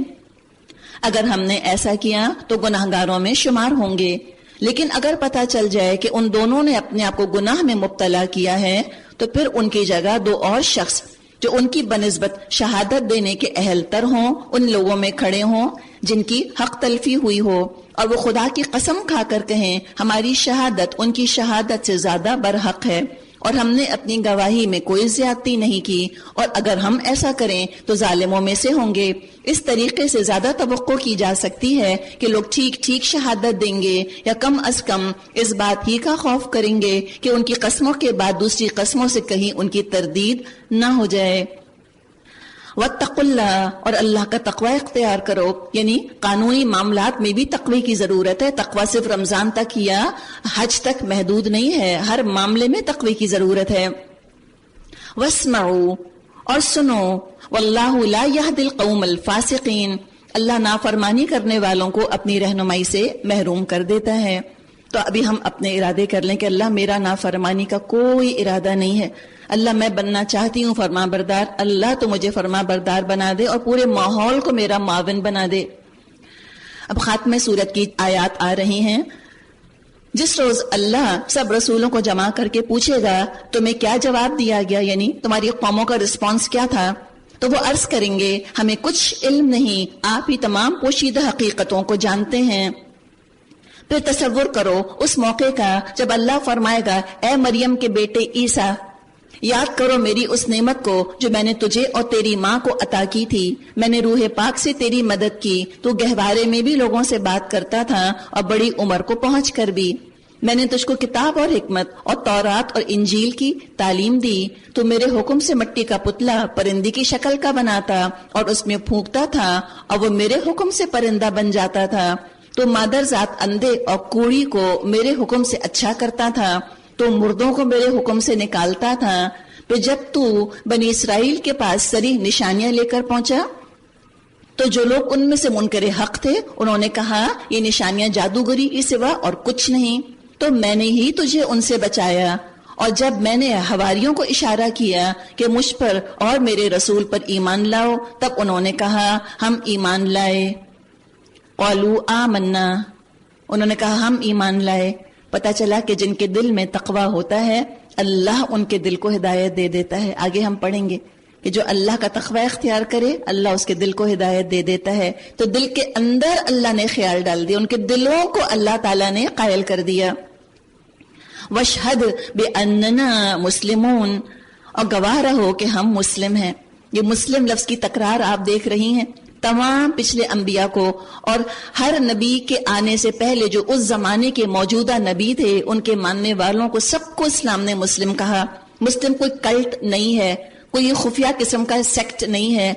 Speaker 1: اگر ہم نے ایسا کیا تو گناہگاروں میں شمار ہوں گے. لیکن اگر پتہ چل جائے کہ ان دونوں نے اپنے آپ کو گناہ میں مبتلا کیا ہے تو پھر ان کی جگہ 2 اور شخص جو ان کی بنسبت شہادت دینے کے اہل تر ہوں ان لوگوں میں کھڑے ہوں جن کی حق تلفی ہوئی ہو، اور وہ خدا کی قسم کھا کر کہیں ہماری شہادت ان کی شہادت سے زیادہ برحق ہے اور ہم نے اپنی گواہی میں کوئی زیادتی نہیں کی، اور اگر ہم ایسا کریں تو ظالموں میں سے ہوں گے. اس طریقے سے زیادہ توقع کی جا سکتی ہے کہ لوگ ٹھیک ٹھیک شہادت دیں گے، یا کم از کم اس بات ہی کا خوف کریں گے کہ ان کی قسموں کے بعد دوسری قسموں سے کہیں ان کی تردید نہ ہو جائے. واتقوا اللہ، اور اللہ کا تقوی اختیار کرو، یعنی قانونی معاملات میں بھی تقوی کی ضرورت ہے. تقوی صرف رمضان تک یا حج تک محدود نہیں ہے، ہر معاملے میں تقوی کی ضرورت ہے. واسمعوا، اور سنو، واللہ لا یہدی القوم الفاسقین، اللہ نافرمانی کرنے والوں کو اپنی رہنمائی سے محروم کر دیتا ہے. تو ابھی ہم اپنے ارادے کر لیں کہ اللہ میرا نافرمانی کا کوئی ارادہ نہیں ہے، اللہ میں بننا چاہتی ہوں فرما بردار، اللہ تو مجھے فرما بردار بنا دے اور پورے ماحول کو میرا معاون بنا دے. اب خاتمہ سورت کی آیات آ رہی ہیں. جس روز اللہ سب رسولوں کو جمع کر کے پوچھے گا تمہیں کیا جواب دیا گیا، یعنی تمہاری قوموں کا رسپانس کیا تھا، تو وہ عرض کریں گے ہمیں کچھ علم نہیں، آپ ہی تمام پوشیدہ حقیقتوں کو جانتے ہیں. پھر تصور کرو اس موقع کا جب اللہ فرمائے گا اے مریم کے بیٹے عیسیٰ، یاد کرو میری اس نعمت کو جو میں نے تجھے اور تیری ماں کو عطا کی تھی. میں نے روح پاک سے تیری مدد کی، تو گہوارے میں بھی لوگوں سے بات کرتا تھا اور بڑی عمر کو پہنچ کر بھی. میں نے تجھ کو کتاب اور حکمت اور تورات اور انجیل کی تعلیم دی. تو میرے حکم سے مٹی کا پتلا پرندے کی شکل کا بناتا اور اس میں پھونکتا تھا اور وہ میرے حکم سے پرندہ بن جاتا تھا. تو مادر ذات اندھے اور کوڑی کو میرے حکم سے اچھا کرتا تھا، تو مردوں کو میرے حکم سے نکالتا تھا. پھر جب تو بنی اسرائیل کے پاس صریح نشانیاں لے کر پہنچا تو جو لوگ ان میں سے منکر حق تھے انہوں نے کہا یہ نشانیاں جادوگری کے سوا اور کچھ نہیں. تو میں نے ہی تجھے ان سے بچایا. اور جب میں نے حواریوں کو اشارہ کیا کہ مجھ پر اور میرے رسول پر ایمان لاؤ، تب انہوں نے کہا ہم ایمان لائے. قالوا آمنا، انہوں نے کہا ہم ایمان لائے. پتہ چلا کہ جن کے دل میں تقوی ہوتا ہے اللہ ان کے دل کو ہدایت دے دیتا ہے. آگے ہم پڑھیں گے کہ جو اللہ کا تقوی اختیار کرے اللہ اس کے دل کو ہدایت دے دیتا ہے. تو دل کے اندر اللہ نے خیال ڈال دیا، ان کے دلوں کو اللہ تعالیٰ نے قائل کر دیا. واشہد بأننا مسلمون، اور گواہ رہو کہ ہم مسلم ہیں. یہ مسلم لفظ کی تکرار آپ دیکھ رہی ہیں تمام پچھلے انبیاء کو، اور ہر نبی کے آنے سے پہلے جو اس زمانے کے موجودہ نبی تھے ان کے ماننے والوں کو سب کو اسلام نے مسلم کہا. مسلم کوئی کلٹ نہیں ہے، کوئی خفیہ قسم کا سیکٹ نہیں ہے،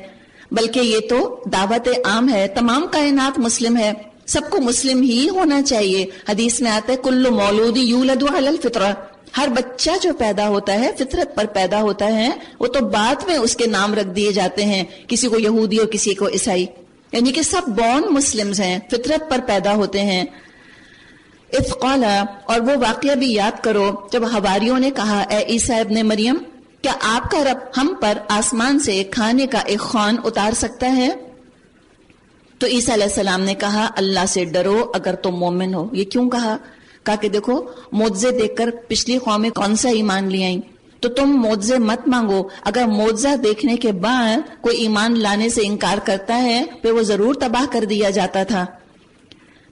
Speaker 1: بلکہ یہ تو دعوت عام ہے، تمام کائنات مسلم ہے، سب کو مسلم ہی ہونا چاہیے. حدیث میں آتا ہے کل مولود یولد علی الفطرہ، ہر بچہ جو پیدا ہوتا ہے فطرت پر پیدا ہوتا ہے، وہ تو بعد میں اس کے نام رکھ دیے جاتے ہیں، کسی کو یہودی اور کسی کو عیسائی، یعنی کہ سب بورن مسلمز ہیں، فطرت پر پیدا ہوتے ہیں. اذ قال، اور وہ واقعہ بھی یاد کرو جب حواریوں نے کہا اے عیسیٰ ابن مریم، کیا آپ کا رب ہم پر آسمان سے کھانے کا ایک خوان اتار سکتا ہے؟ تو عیسیٰ علیہ السلام نے کہا اللہ سے ڈرو اگر تم مومن ہو. یہ کیوں کہا کہ دیکھو معجزے دیکھ کر پچھلی قومیں کون سا ایمان لے آئیں، تو تم معجزے مت مانگو. اگر معجزہ دیکھنے کے بعد کوئی ایمان لانے سے انکار کرتا ہے پھر وہ ضرور تباہ کر دیا جاتا تھا.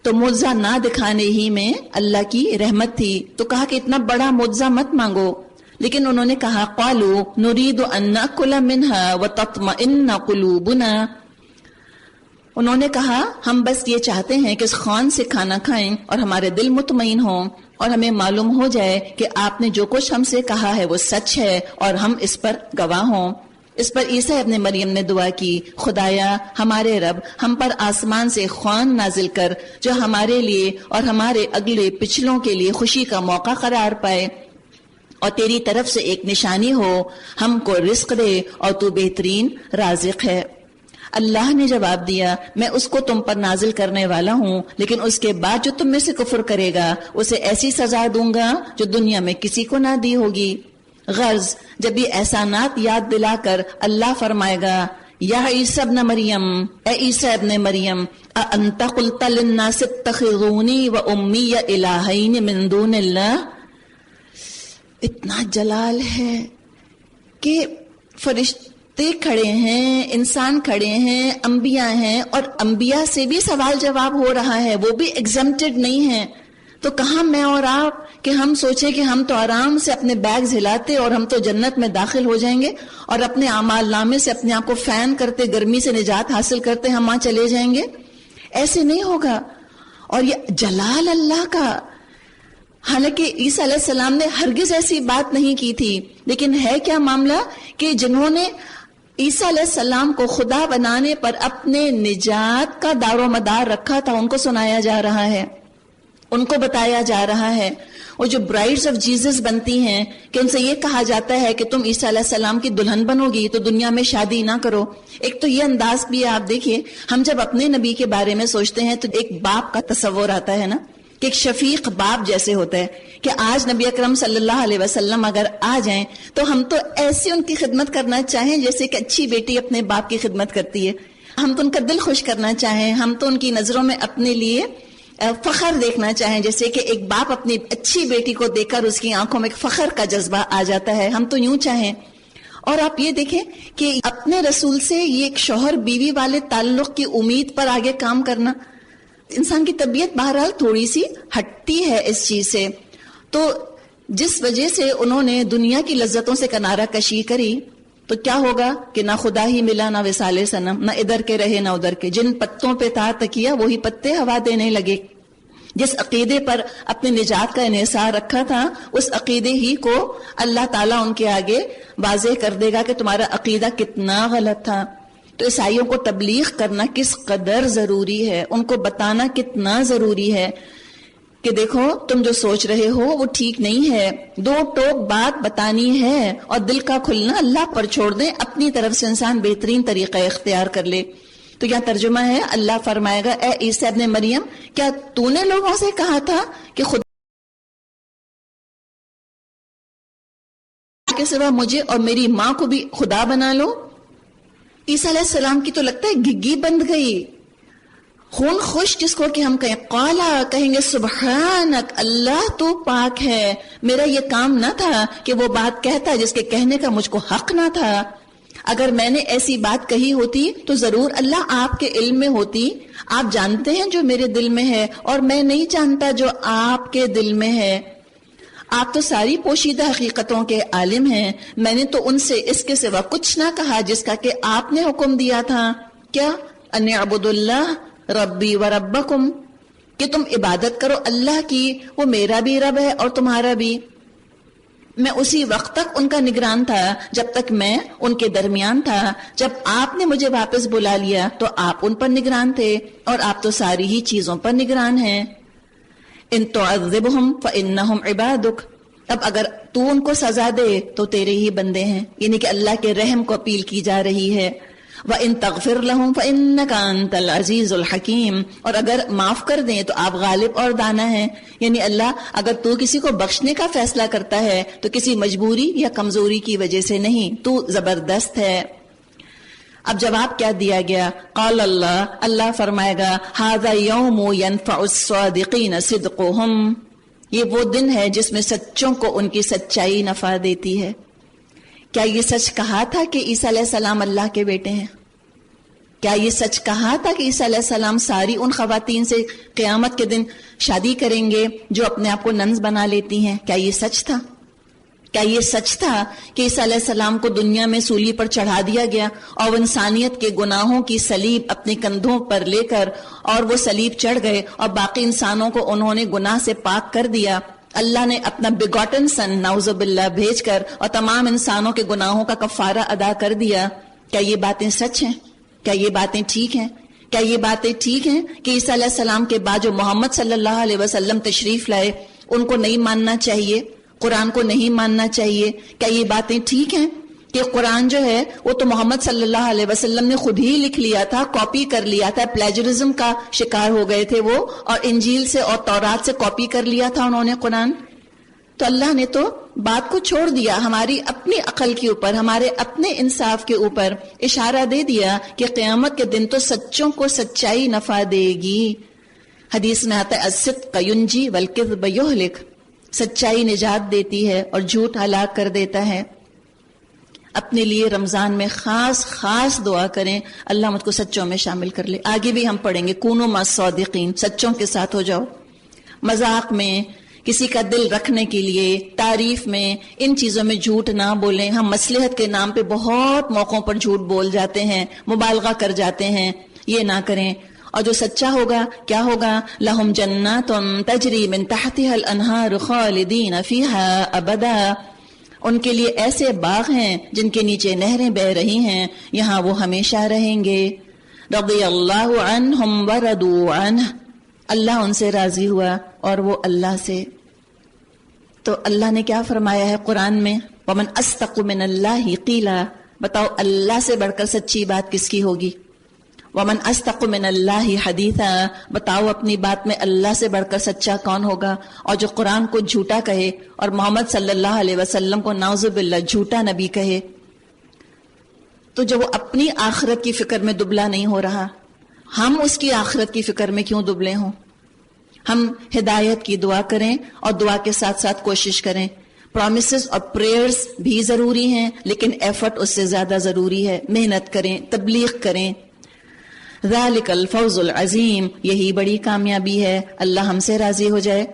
Speaker 1: تو معجزہ نہ دکھانے ہی میں اللہ کی رحمت تھی. تو کہا کہ اتنا بڑا معجزہ مت مانگو. لیکن انہوں نے کہا قالوا نريد ان ناكل منها وتطمئن قلوبنا، انہوں نے کہا ہم بس یہ چاہتے ہیں کہ اس خوان سے کھانا کھائیں اور ہمارے دل مطمئن ہوں اور ہمیں معلوم ہو جائے کہ آپ نے جو کچھ ہم سے کہا ہے وہ سچ ہے اور ہم اس پر گواہ ہوں. اس پر عیسیٰ ابن مریم نے دعا کی خدایا ہمارے رب ہم پر آسمان سے خوان نازل کر جو ہمارے لیے اور ہمارے اگلے پچھلوں کے لیے خوشی کا موقع قرار پائے اور تیری طرف سے ایک نشانی ہو، ہم کو رزق دے اور تو بہترین رازق ہے. اللہ نے جواب دیا میں اس کو تم پر نازل کرنے والا ہوں، لیکن اس کے بعد جو تم میں سے کفر کرے گا اسے ایسی سزا دوں گا جو دنیا میں کسی کو نہ دی ہوگی. غرض جب یہ احسانات یاد دلا کر اللہ فرمائے گا یا عیسیٰ ابن مریم، اے عیسیٰ ابن مریم اانت قلت للناس اتخذونی و امی الہین من دون اللہ، اتنا جلال ہے کہ فرشتے کھڑے ہیں، انسان کھڑے ہیں، انبیاء ہیں، اور انبیاء سے بھی سوال جواب ہو رہا ہے، وہ بھی ایگزمپٹڈ نہیں ہیں. تو کہاں میں اور آپ کہ ہم سوچیں کہ ہم تو آرام سے اپنے بیگز ہلاتے اور ہم تو جنت میں داخل ہو جائیں گے اور اپنے اعمال نامے سے اپنے آپ کو فین کرتے، گرمی سے نجات حاصل کرتے ہم وہاں چلے جائیں گے. ایسے نہیں ہوگا. اور یہ جلال اللہ کا، حالانکہ عیسیٰ علیہ السلام نے ہرگز ایسی بات نہیں کی تھی، لیکن ہے کیا معاملہ کہ جنہوں نے عیسیٰ علیہ السلام کو خدا بنانے پر اپنے نجات کا دار و مدار رکھا تھا، ان کو سنایا جا رہا ہے، ان کو بتایا جا رہا ہے. اور جو برائڈز آف جیزس بنتی ہیں کہ ان سے یہ کہا جاتا ہے کہ تم عیسیٰ علیہ السلام کی دلہن بنو گی تو دنیا میں شادی نہ کرو. ایک تو یہ انداز بھی ہے، آپ دیکھیے ہم جب اپنے نبی کے بارے میں سوچتے ہیں تو ایک باپ کا تصور آتا ہے نا، کہ ایک شفیق باپ جیسے ہوتا ہے، کہ آج نبی اکرم صلی اللہ علیہ وسلم اگر آ جائیں تو ہم تو ایسے ان کی خدمت کرنا چاہیں جیسے کہ اچھی بیٹی اپنے باپ کی خدمت کرتی ہے. ہم تو ان کا دل خوش کرنا چاہیں، ہم تو ان کی نظروں میں اپنے لیے فخر دیکھنا چاہیں، جیسے کہ ایک باپ اپنی اچھی بیٹی کو دیکھ کر اس کی آنکھوں میں ایک فخر کا جذبہ آ جاتا ہے، ہم تو یوں چاہیں. اور آپ یہ دیکھیں کہ اپنے رسول سے یہ ایک شوہر بیوی والے تعلق کی امید پر آگے کام کرنا، انسان کی طبیعت بہرحال تھوڑی سی ہٹتی ہے اس چیز سے. تو جس وجہ سے انہوں نے دنیا کی لذتوں سے کنارہ کشی کری تو کیا ہوگا کہ نہ خدا ہی ملا، نہ وصال صنم، نہ ادھر کے رہے نہ ادھر کے. جن پتوں پہ تھا تکیہ وہی پتے ہوا دینے لگے. جس عقیدے پر اپنے نجات کا انحصار رکھا تھا اس عقیدے ہی کو اللہ تعالیٰ ان کے آگے واضح کر دے گا کہ تمہارا عقیدہ کتنا غلط تھا. تو عیسائیوں کو تبلیغ کرنا کس قدر ضروری ہے، ان کو بتانا کتنا ضروری ہے کہ دیکھو تم جو سوچ رہے ہو وہ ٹھیک نہیں ہے. دو ٹوک بات بتانی ہے اور دل کا کھلنا اللہ پر چھوڑ دیں، اپنی طرف سے انسان بہترین طریقہ اختیار کر لے. تو یہاں ترجمہ ہے، اللہ فرمائے گا اے عیسیٰ ابن مریم، کیا تو نے لوگوں سے کہا تھا کہ خدا کے سوا مجھے اور میری ماں کو بھی خدا بنا لو؟ عیسیٰ علیہ السلام کی تو لگتا ہے گھگی بند گئی، خون خوش جس کو کہ ہم کہیں قالا، کہیں گے سبحانک، اللہ تو پاک ہے، میرا یہ کام نہ تھا کہ وہ بات کہتا جس کے کہنے کا مجھ کو حق نہ تھا. اگر میں نے ایسی بات کہی ہوتی تو ضرور اللہ آپ کے علم میں ہوتی. آپ جانتے ہیں جو میرے دل میں ہے اور میں نہیں جانتا جو آپ کے دل میں ہے. آپ تو ساری پوشیدہ حقیقتوں کے عالم ہیں. میں نے تو ان سے اس کے سوا کچھ نہ کہا جس کا کہ آپ نے حکم دیا تھا. کیا؟ ان اعبدوا اللہ ربی و ربکم، کہ تم عبادت کرو اللہ کی، وہ میرا بھی رب ہے اور تمہارا بھی. میں اسی وقت تک ان کا نگران تھا جب تک میں ان کے درمیان تھا. جب آپ نے مجھے واپس بلا لیا تو آپ ان پر نگران تھے اور آپ تو ساری ہی چیزوں پر نگران ہیں. ان تعذبہم فانہم عبادک، اب اگر تو ان کو سزا دے تو تیرے ہی بندے ہیں، یعنی کہ اللہ کے رحم کو اپیل کی جا رہی ہے. وَإِن تَغْفِرْ لَهُمْ فَإِنَّكَ أَنْتَ الْعَزِيزُ الْحَكِيمُ، اور اگر معاف کر دیں تو آپ غالب اور دانا ہیں. یعنی اللہ اگر تو کسی کو بخشنے کا فیصلہ کرتا ہے تو کسی مجبوری یا کمزوری کی وجہ سے نہیں، تو زبردست ہے. اب جواب کیا دیا گیا؟ قال اللہ فرمائے گا ھذا یوم ینفع الصادقین صدقہم، یہ وہ دن ہے جس میں سچوں کو ان کی سچائی نفع دیتی ہے. کیا یہ سچ کہا تھا کہ عیسیٰ علیہ السلام اللہ کے بیٹے ہیں؟ کیا یہ سچ کہا تھا کہ عیسیٰ علیہ السلام ساری ان خواتین سے قیامت کے دن شادی کریں گے جو اپنے آپ کو ننز بنا لیتی ہیں؟ کیا یہ سچ تھا؟ کیا یہ سچ تھا کہ عیسیٰ علیہ السلام کو دنیا میں سولی پر چڑھا دیا گیا اور وہ انسانیت کے گناہوں کی صلیب اپنے کندھوں پر لے کر اور وہ صلیب چڑھ گئے اور باقی انسانوں کو انہوں نے گناہ سے پاک کر دیا؟ اللہ نے اپنا بگاٹن سن نعوذ باللہ بھیج کر اور تمام انسانوں کے گناہوں کا کفارہ ادا کر دیا. کیا یہ باتیں سچ ہیں؟ کیا یہ باتیں ٹھیک ہیں؟ کیا یہ باتیں ٹھیک ہیں کہ عیسیٰ علیہ السلام کے بعد جو محمد صلی اللہ علیہ وسلم تشریف لائے ان کو نہیں ماننا چاہیے، قرآن کو نہیں ماننا چاہیے؟ کیا یہ باتیں ٹھیک ہیں کہ قرآن جو ہے وہ تو محمد صلی اللہ علیہ وسلم نے خود ہی لکھ لیا تھا، کاپی کر لیا تھا، پلیجرزم کا شکار ہو گئے تھے وہ، اور انجیل سے اور تورات سے کاپی کر لیا تھا انہوں نے قرآن؟ تو اللہ نے تو بات کو چھوڑ دیا، ہماری اپنی عقل کے اوپر، ہمارے اپنے انصاف کے اوپر اشارہ دے دیا کہ قیامت کے دن تو سچوں کو سچائی نفع دے گی. حدیث میں آتا ہے الصدق ینجی والکذب یہلک، سچائی نجات دیتی ہے اور جھوٹ ہلاک کر دیتا ہے. اپنے لیے رمضان میں خاص دعا کریں اللہ مجھ کو سچوں میں شامل کر لے. آگے بھی ہم پڑھیں گے کونوا مع الصادقین، سچوں کے ساتھ ہو جاؤ. مذاق میں، کسی کا دل رکھنے کے لیے، تعریف میں، ان چیزوں میں جھوٹ نہ بولیں. ہم مصلحت کے نام پہ بہت موقعوں پر جھوٹ بول جاتے ہیں، مبالغہ کر جاتے ہیں، یہ نہ کریں. اور جو سچا ہوگا کیا ہوگا؟ لہم جنات تجری من تحتها الانہار خالدین فیہا ابدا، ان کے لیے ایسے باغ ہیں جن کے نیچے نہریں بہ رہی ہیں، یہاں وہ ہمیشہ رہیں گے۔ رضی اللہ عنہم ورضوا عنہ، اللہ ان سے راضی ہوا اور وہ اللہ سے۔ تو اللہ نے کیا فرمایا ہے قرآن میں؟ ومن اصدق من اللہ قیلا، بتاؤ اللہ سے بڑھ کر سچی بات کس کی ہوگی؟ ومن اصدق من اللہ حدیثا، بتاؤ اپنی بات میں اللہ سے بڑھ کر سچا کون ہوگا؟ اور جو قرآن کو جھوٹا کہے اور محمد صلی اللہ علیہ وسلم کو نعوذ باللہ جھوٹا نبی کہے، تو جب وہ اپنی آخرت کی فکر میں دبلا نہیں ہو رہا، ہم اس کی آخرت کی فکر میں کیوں دبلے ہوں؟ ہم ہدایت کی دعا کریں اور دعا کے ساتھ ساتھ کوشش کریں۔ پرومسز اور پریئرز بھی ضروری ہیں، لیکن ایفرٹ اس سے زیادہ ضروری ہے۔ محنت کریں، تبلیغ کریں۔ ذالک الفوز العظیم، یہی بڑی کامیابی ہے، اللہ ہم سے راضی ہو جائے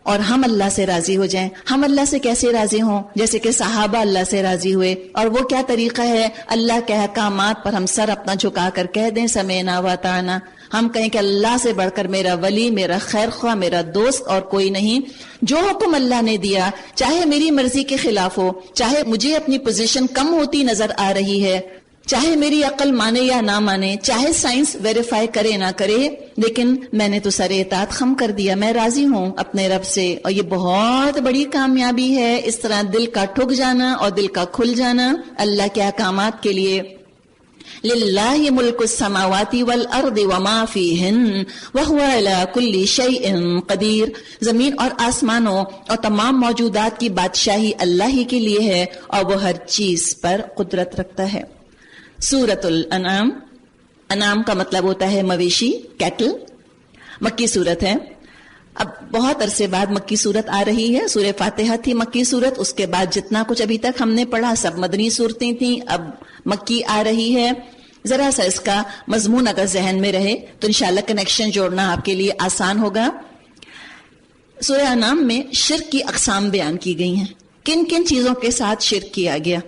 Speaker 1: اور ہم اللہ سے راضی ہو جائیں۔ ہم اللہ سے کیسے راضی ہوں؟ جیسے کہ صحابہ اللہ سے راضی ہوئے، اور وہ کیا طریقہ ہے؟ اللہ کے احکامات پر ہم سر اپنا جھکا کر کہہ دیں سمعنا واطعنا۔ ہم کہیں کہ اللہ سے بڑھ کر میرا ولی، میرا خیر خواہ، میرا دوست اور کوئی نہیں۔ جو حکم اللہ نے دیا، چاہے میری مرضی کے خلاف ہو، چاہے مجھے اپنی پوزیشن کم ہوتی نظر آ رہی ہے، چاہے میری عقل مانے یا نہ مانے، چاہے سائنس ویریفائی کرے نہ کرے، لیکن میں نے تو سر اطاعت خم کر دیا، میں راضی ہوں اپنے رب سے۔ اور یہ بہت بڑی کامیابی ہے، اس طرح دل کا ٹھک جانا اور دل کا کھل جانا اللہ کے احکامات کے لیے۔ للہ ملک السماوات والارض وما فیہن وہو علی کل شیء قدیر، زمین اور آسمانوں اور تمام موجودات کی بادشاہی اللہ ہی کے لیے ہے اور وہ ہر چیز پر قدرت رکھتا ہے۔ سورۃ الانعام، انعام کا مطلب ہوتا ہے مویشی، کیٹل، مکی سورت ہے۔ اب بہت عرصے بعد مکی صورت آ رہی ہے۔ سورہ فاتحہ تھی مکی صورت، اس کے بعد جتنا کچھ ابھی تک ہم نے پڑھا سب مدنی صورتیں تھیں، اب مکی آ رہی ہے۔ ذرا سا اس کا مضمون اگر ذہن میں رہے تو انشاءاللہ کنیکشن جوڑنا آپ کے لیے آسان ہوگا۔ سورہ انعام میں شرک کی اقسام بیان کی گئی ہیں، کن کن چیزوں کے ساتھ شرک کیا گیا،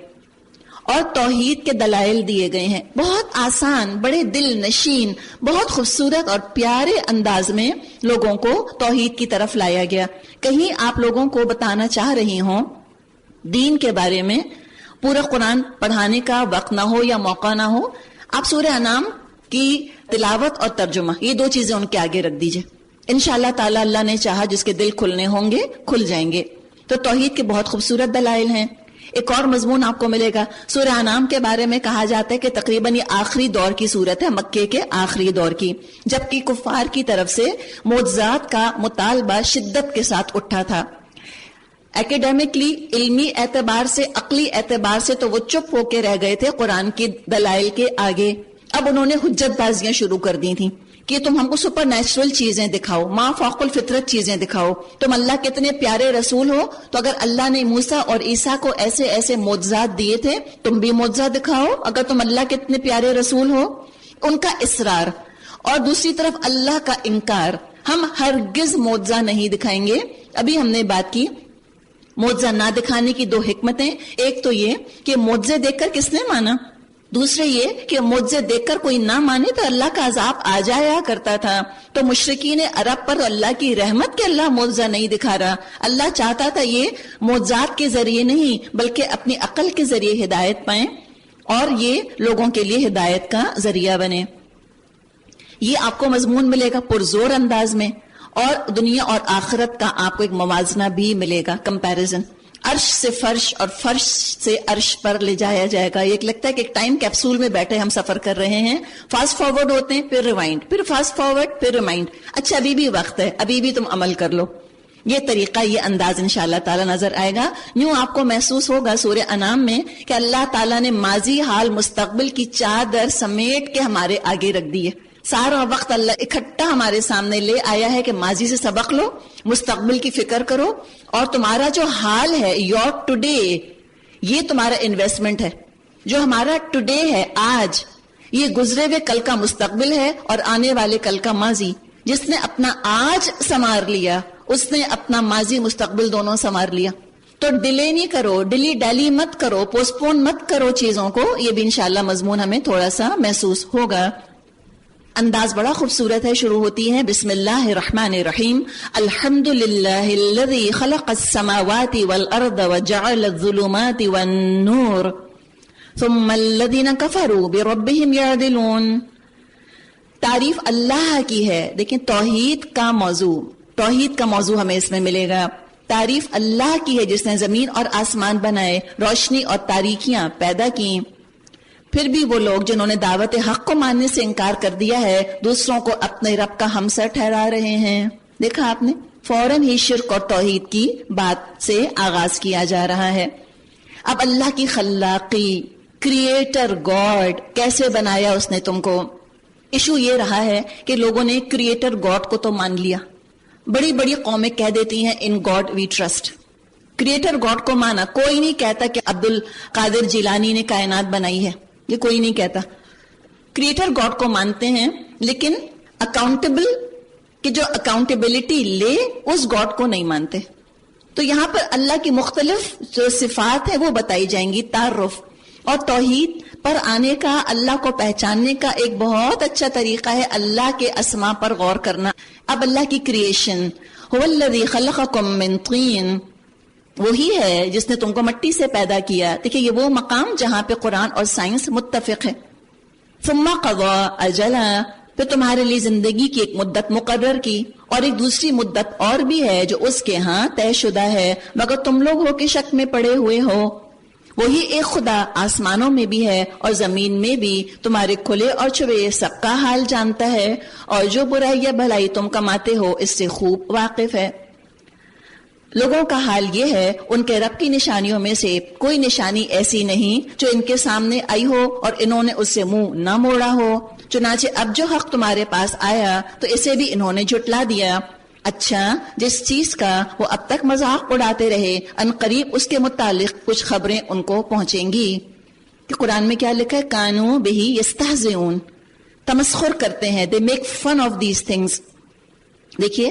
Speaker 1: اور توحید کے دلائل دیے گئے ہیں۔ بہت آسان، بڑے دل نشین، بہت خوبصورت اور پیارے انداز میں لوگوں کو توحید کی طرف لایا گیا۔ کہیں آپ لوگوں کو بتانا چاہ رہی ہوں دین کے بارے میں، پورا قرآن پڑھانے کا وقت نہ ہو یا موقع نہ ہو، آپ سورہ انعام کی تلاوت اور ترجمہ، یہ دو چیزیں ان کے آگے رکھ دیجئے، انشاءاللہ تعالی اللہ نے چاہا جس کے دل کھلنے ہوں گے کھل جائیں گے۔ تو توحید کے بہت خوبصورت دلائل ہیں۔ ایک اور مضمون آپ کو ملے گا سورہ انعام کے بارے میں، کہا جاتا ہے کہ تقریباً یہ آخری دور کی صورت ہے، مکے کے آخری دور کی، جبکہ کفار کی طرف سے معجزات کا مطالبہ شدت کے ساتھ اٹھا تھا۔ ایکیڈیمکلی، علمی اعتبار سے، عقلی اعتبار سے تو وہ چپ ہو کے رہ گئے تھے قرآن کی دلائل کے آگے۔ اب انہوں نے حجت بازیاں شروع کر دی تھیں کہ تم ہم کو سپر نیچرل چیزیں دکھاؤ، ما فوق الفطرت چیزیں دکھاؤ، تم اللہ کتنے پیارے رسول ہو، تو اگر اللہ نے موسیٰ اور عیسیٰ کو ایسے ایسے معجزات دیے تھے تم بھی معجزہ دکھاؤ اگر تم اللہ کے اتنے پیارے رسول ہو۔ ان کا اصرار اور دوسری طرف اللہ کا انکار، ہم ہرگز معجزہ نہیں دکھائیں گے۔ ابھی ہم نے بات کی معجزہ نہ دکھانے کی دو حکمتیں، ایک تو یہ کہ معجزے دیکھ کر کس نے مانا، دوسرے یہ کہ معجزے دیکھ کر کوئی نہ مانے تو اللہ کا عذاب آ جایا کرتا تھا۔ تو مشرکین عرب پر اللہ کی رحمت کہ اللہ معجزہ نہیں دکھا رہا، اللہ چاہتا تھا یہ معجزات کے ذریعے نہیں بلکہ اپنی عقل کے ذریعے ہدایت پائیں اور یہ لوگوں کے لیے ہدایت کا ذریعہ بنے۔ یہ آپ کو مضمون ملے گا پرزور انداز میں، اور دنیا اور آخرت کا آپ کو ایک موازنہ بھی ملے گا، کمپیریزن۔ عرش سے فرش اور فرش سے عرش پر لے جایا جائے گا۔ یہ لگتا ہے کہ ایک ٹائم کیپسول میں بیٹھے ہم سفر کر رہے ہیں، فاسٹ فارورڈ ہوتے ہیں، پھر ریوائنڈ، پھر فاسٹ فارورڈ، پھر ریمائنڈ، اچھا ابھی بھی وقت ہے، ابھی بھی تم عمل کر لو۔ یہ طریقہ، یہ انداز انشاءاللہ تعالی نظر آئے گا۔ یوں آپ کو محسوس ہوگا سورہ انعام میں کہ اللہ تعالیٰ نے ماضی، حال، مستقبل کی چادر سمیٹ کے ہمارے آگے رکھ دی ہے۔ سارا وقت اللہ اکٹھا ہمارے سامنے لے آیا ہے کہ ماضی سے سبق لو، مستقبل کی فکر کرو، اور تمہارا جو حال ہے، یور ٹوڈے، یہ تمہارا انویسٹمنٹ ہے۔ جو ہمارا ٹوڈے ہے، آج، یہ گزرے ہوئے کل کا مستقبل ہے اور آنے والے کل کا ماضی۔ جس نے اپنا آج سنوار لیا اس نے اپنا ماضی مستقبل دونوں سنوار لیا۔ تو ڈیلے نہیں کرو، ڈیلی ڈیلی مت کرو، پوسٹ پون مت کرو چیزوں کو۔ یہ بھی انشاءاللہ مضمون ہمیں تھوڑا سا محسوس ہوگا۔ انداز بڑا خوبصورت ہے، شروع ہوتی ہے بسم اللہ الرحمن الرحیم، الحمد للہ الذی خلق السماوات والارض وجعل الظلمات والنور ثم الذین کفروا بربہم یعدلون۔ تعریف اللہ کی ہے، دیکھیں توحید کا موضوع ہمیں اس میں ملے گا۔ تعریف اللہ کی ہے جس نے زمین اور آسمان بنائے، روشنی اور تاریکیاں پیدا کی۔ پھر بھی وہ لوگ جنہوں نے دعوت حق کو ماننے سے انکار کر دیا ہے، دوسروں کو اپنے رب کا ہمسر ٹھہرا رہے ہیں۔ دیکھا آپ نے، فوراً ہی شرک اور توحید کی بات سے آغاز کیا جا رہا ہے۔ اب اللہ کی خلاقی، کریٹر گاڈ، کیسے بنایا اس نے تم کو؟ ایشو یہ رہا ہے کہ لوگوں نے کریٹر گاڈ کو تو مان لیا، بڑی بڑی قومیں کہہ دیتی ہیں in God we trust. Creator God کو مانا، کوئی نہیں کہتا کہ عبد القادر جیلانی نے کائنات بنائی ہے، یہ کوئی نہیں کہتا۔ کریٹر گاڈ کو مانتے ہیں لیکن اکاؤنٹیبل کہ جو اکاؤنٹیبلٹی لے اس گاڈ کو نہیں مانتے۔ تو یہاں پر اللہ کی مختلف جو صفات ہیں وہ بتائی جائیں گی، تعارف اور توحید پر آنے کا، اللہ کو پہچاننے کا ایک بہت اچھا طریقہ ہے اللہ کے اسماء پر غور کرنا۔ اب اللہ کی کریشن، هو الذی خلقکم من طین، وہی ہے جس نے تم کو مٹی سے پیدا کیا۔ دیکھیں یہ وہ مقام جہاں پہ قرآن اور سائنس متفق ہے۔ ثم قضى اجلا، پھر تمہارے لیے زندگی کی ایک مدت مقرر کی، اور ایک دوسری مدت اور بھی ہے جو اس کے ہاں طے شدہ ہے، مگر تم لوگ ہو کے شک میں پڑے ہوئے ہو۔ وہی ایک خدا آسمانوں میں بھی ہے اور زمین میں بھی، تمہارے کھلے اور چھپے سب کا حال جانتا ہے، اور جو برائی یا بھلائی تم کماتے ہو اس سے خوب واقف ہے۔ لوگوں کا حال یہ ہے، ان کے رب کی نشانیوں میں سے کوئی نشانی ایسی نہیں جو ان کے سامنے آئی ہو اور انہوں نے اس سے منہ نہ موڑا ہو، چنانچہ اب جو حق تمہارے پاس آیا تو اسے بھی انہوں نے جھٹلا دیا۔ اچھا، جس چیز کا وہ اب تک مذاق اڑاتے رہے، ان قریب اس کے متعلق کچھ خبریں ان کو پہنچیں گی۔ کہ قرآن میں کیا لکھا ہے؟ کانوا بہ یستہزئون، تمسخر کرتے ہیں، they make fun of these things۔ دیکھیے،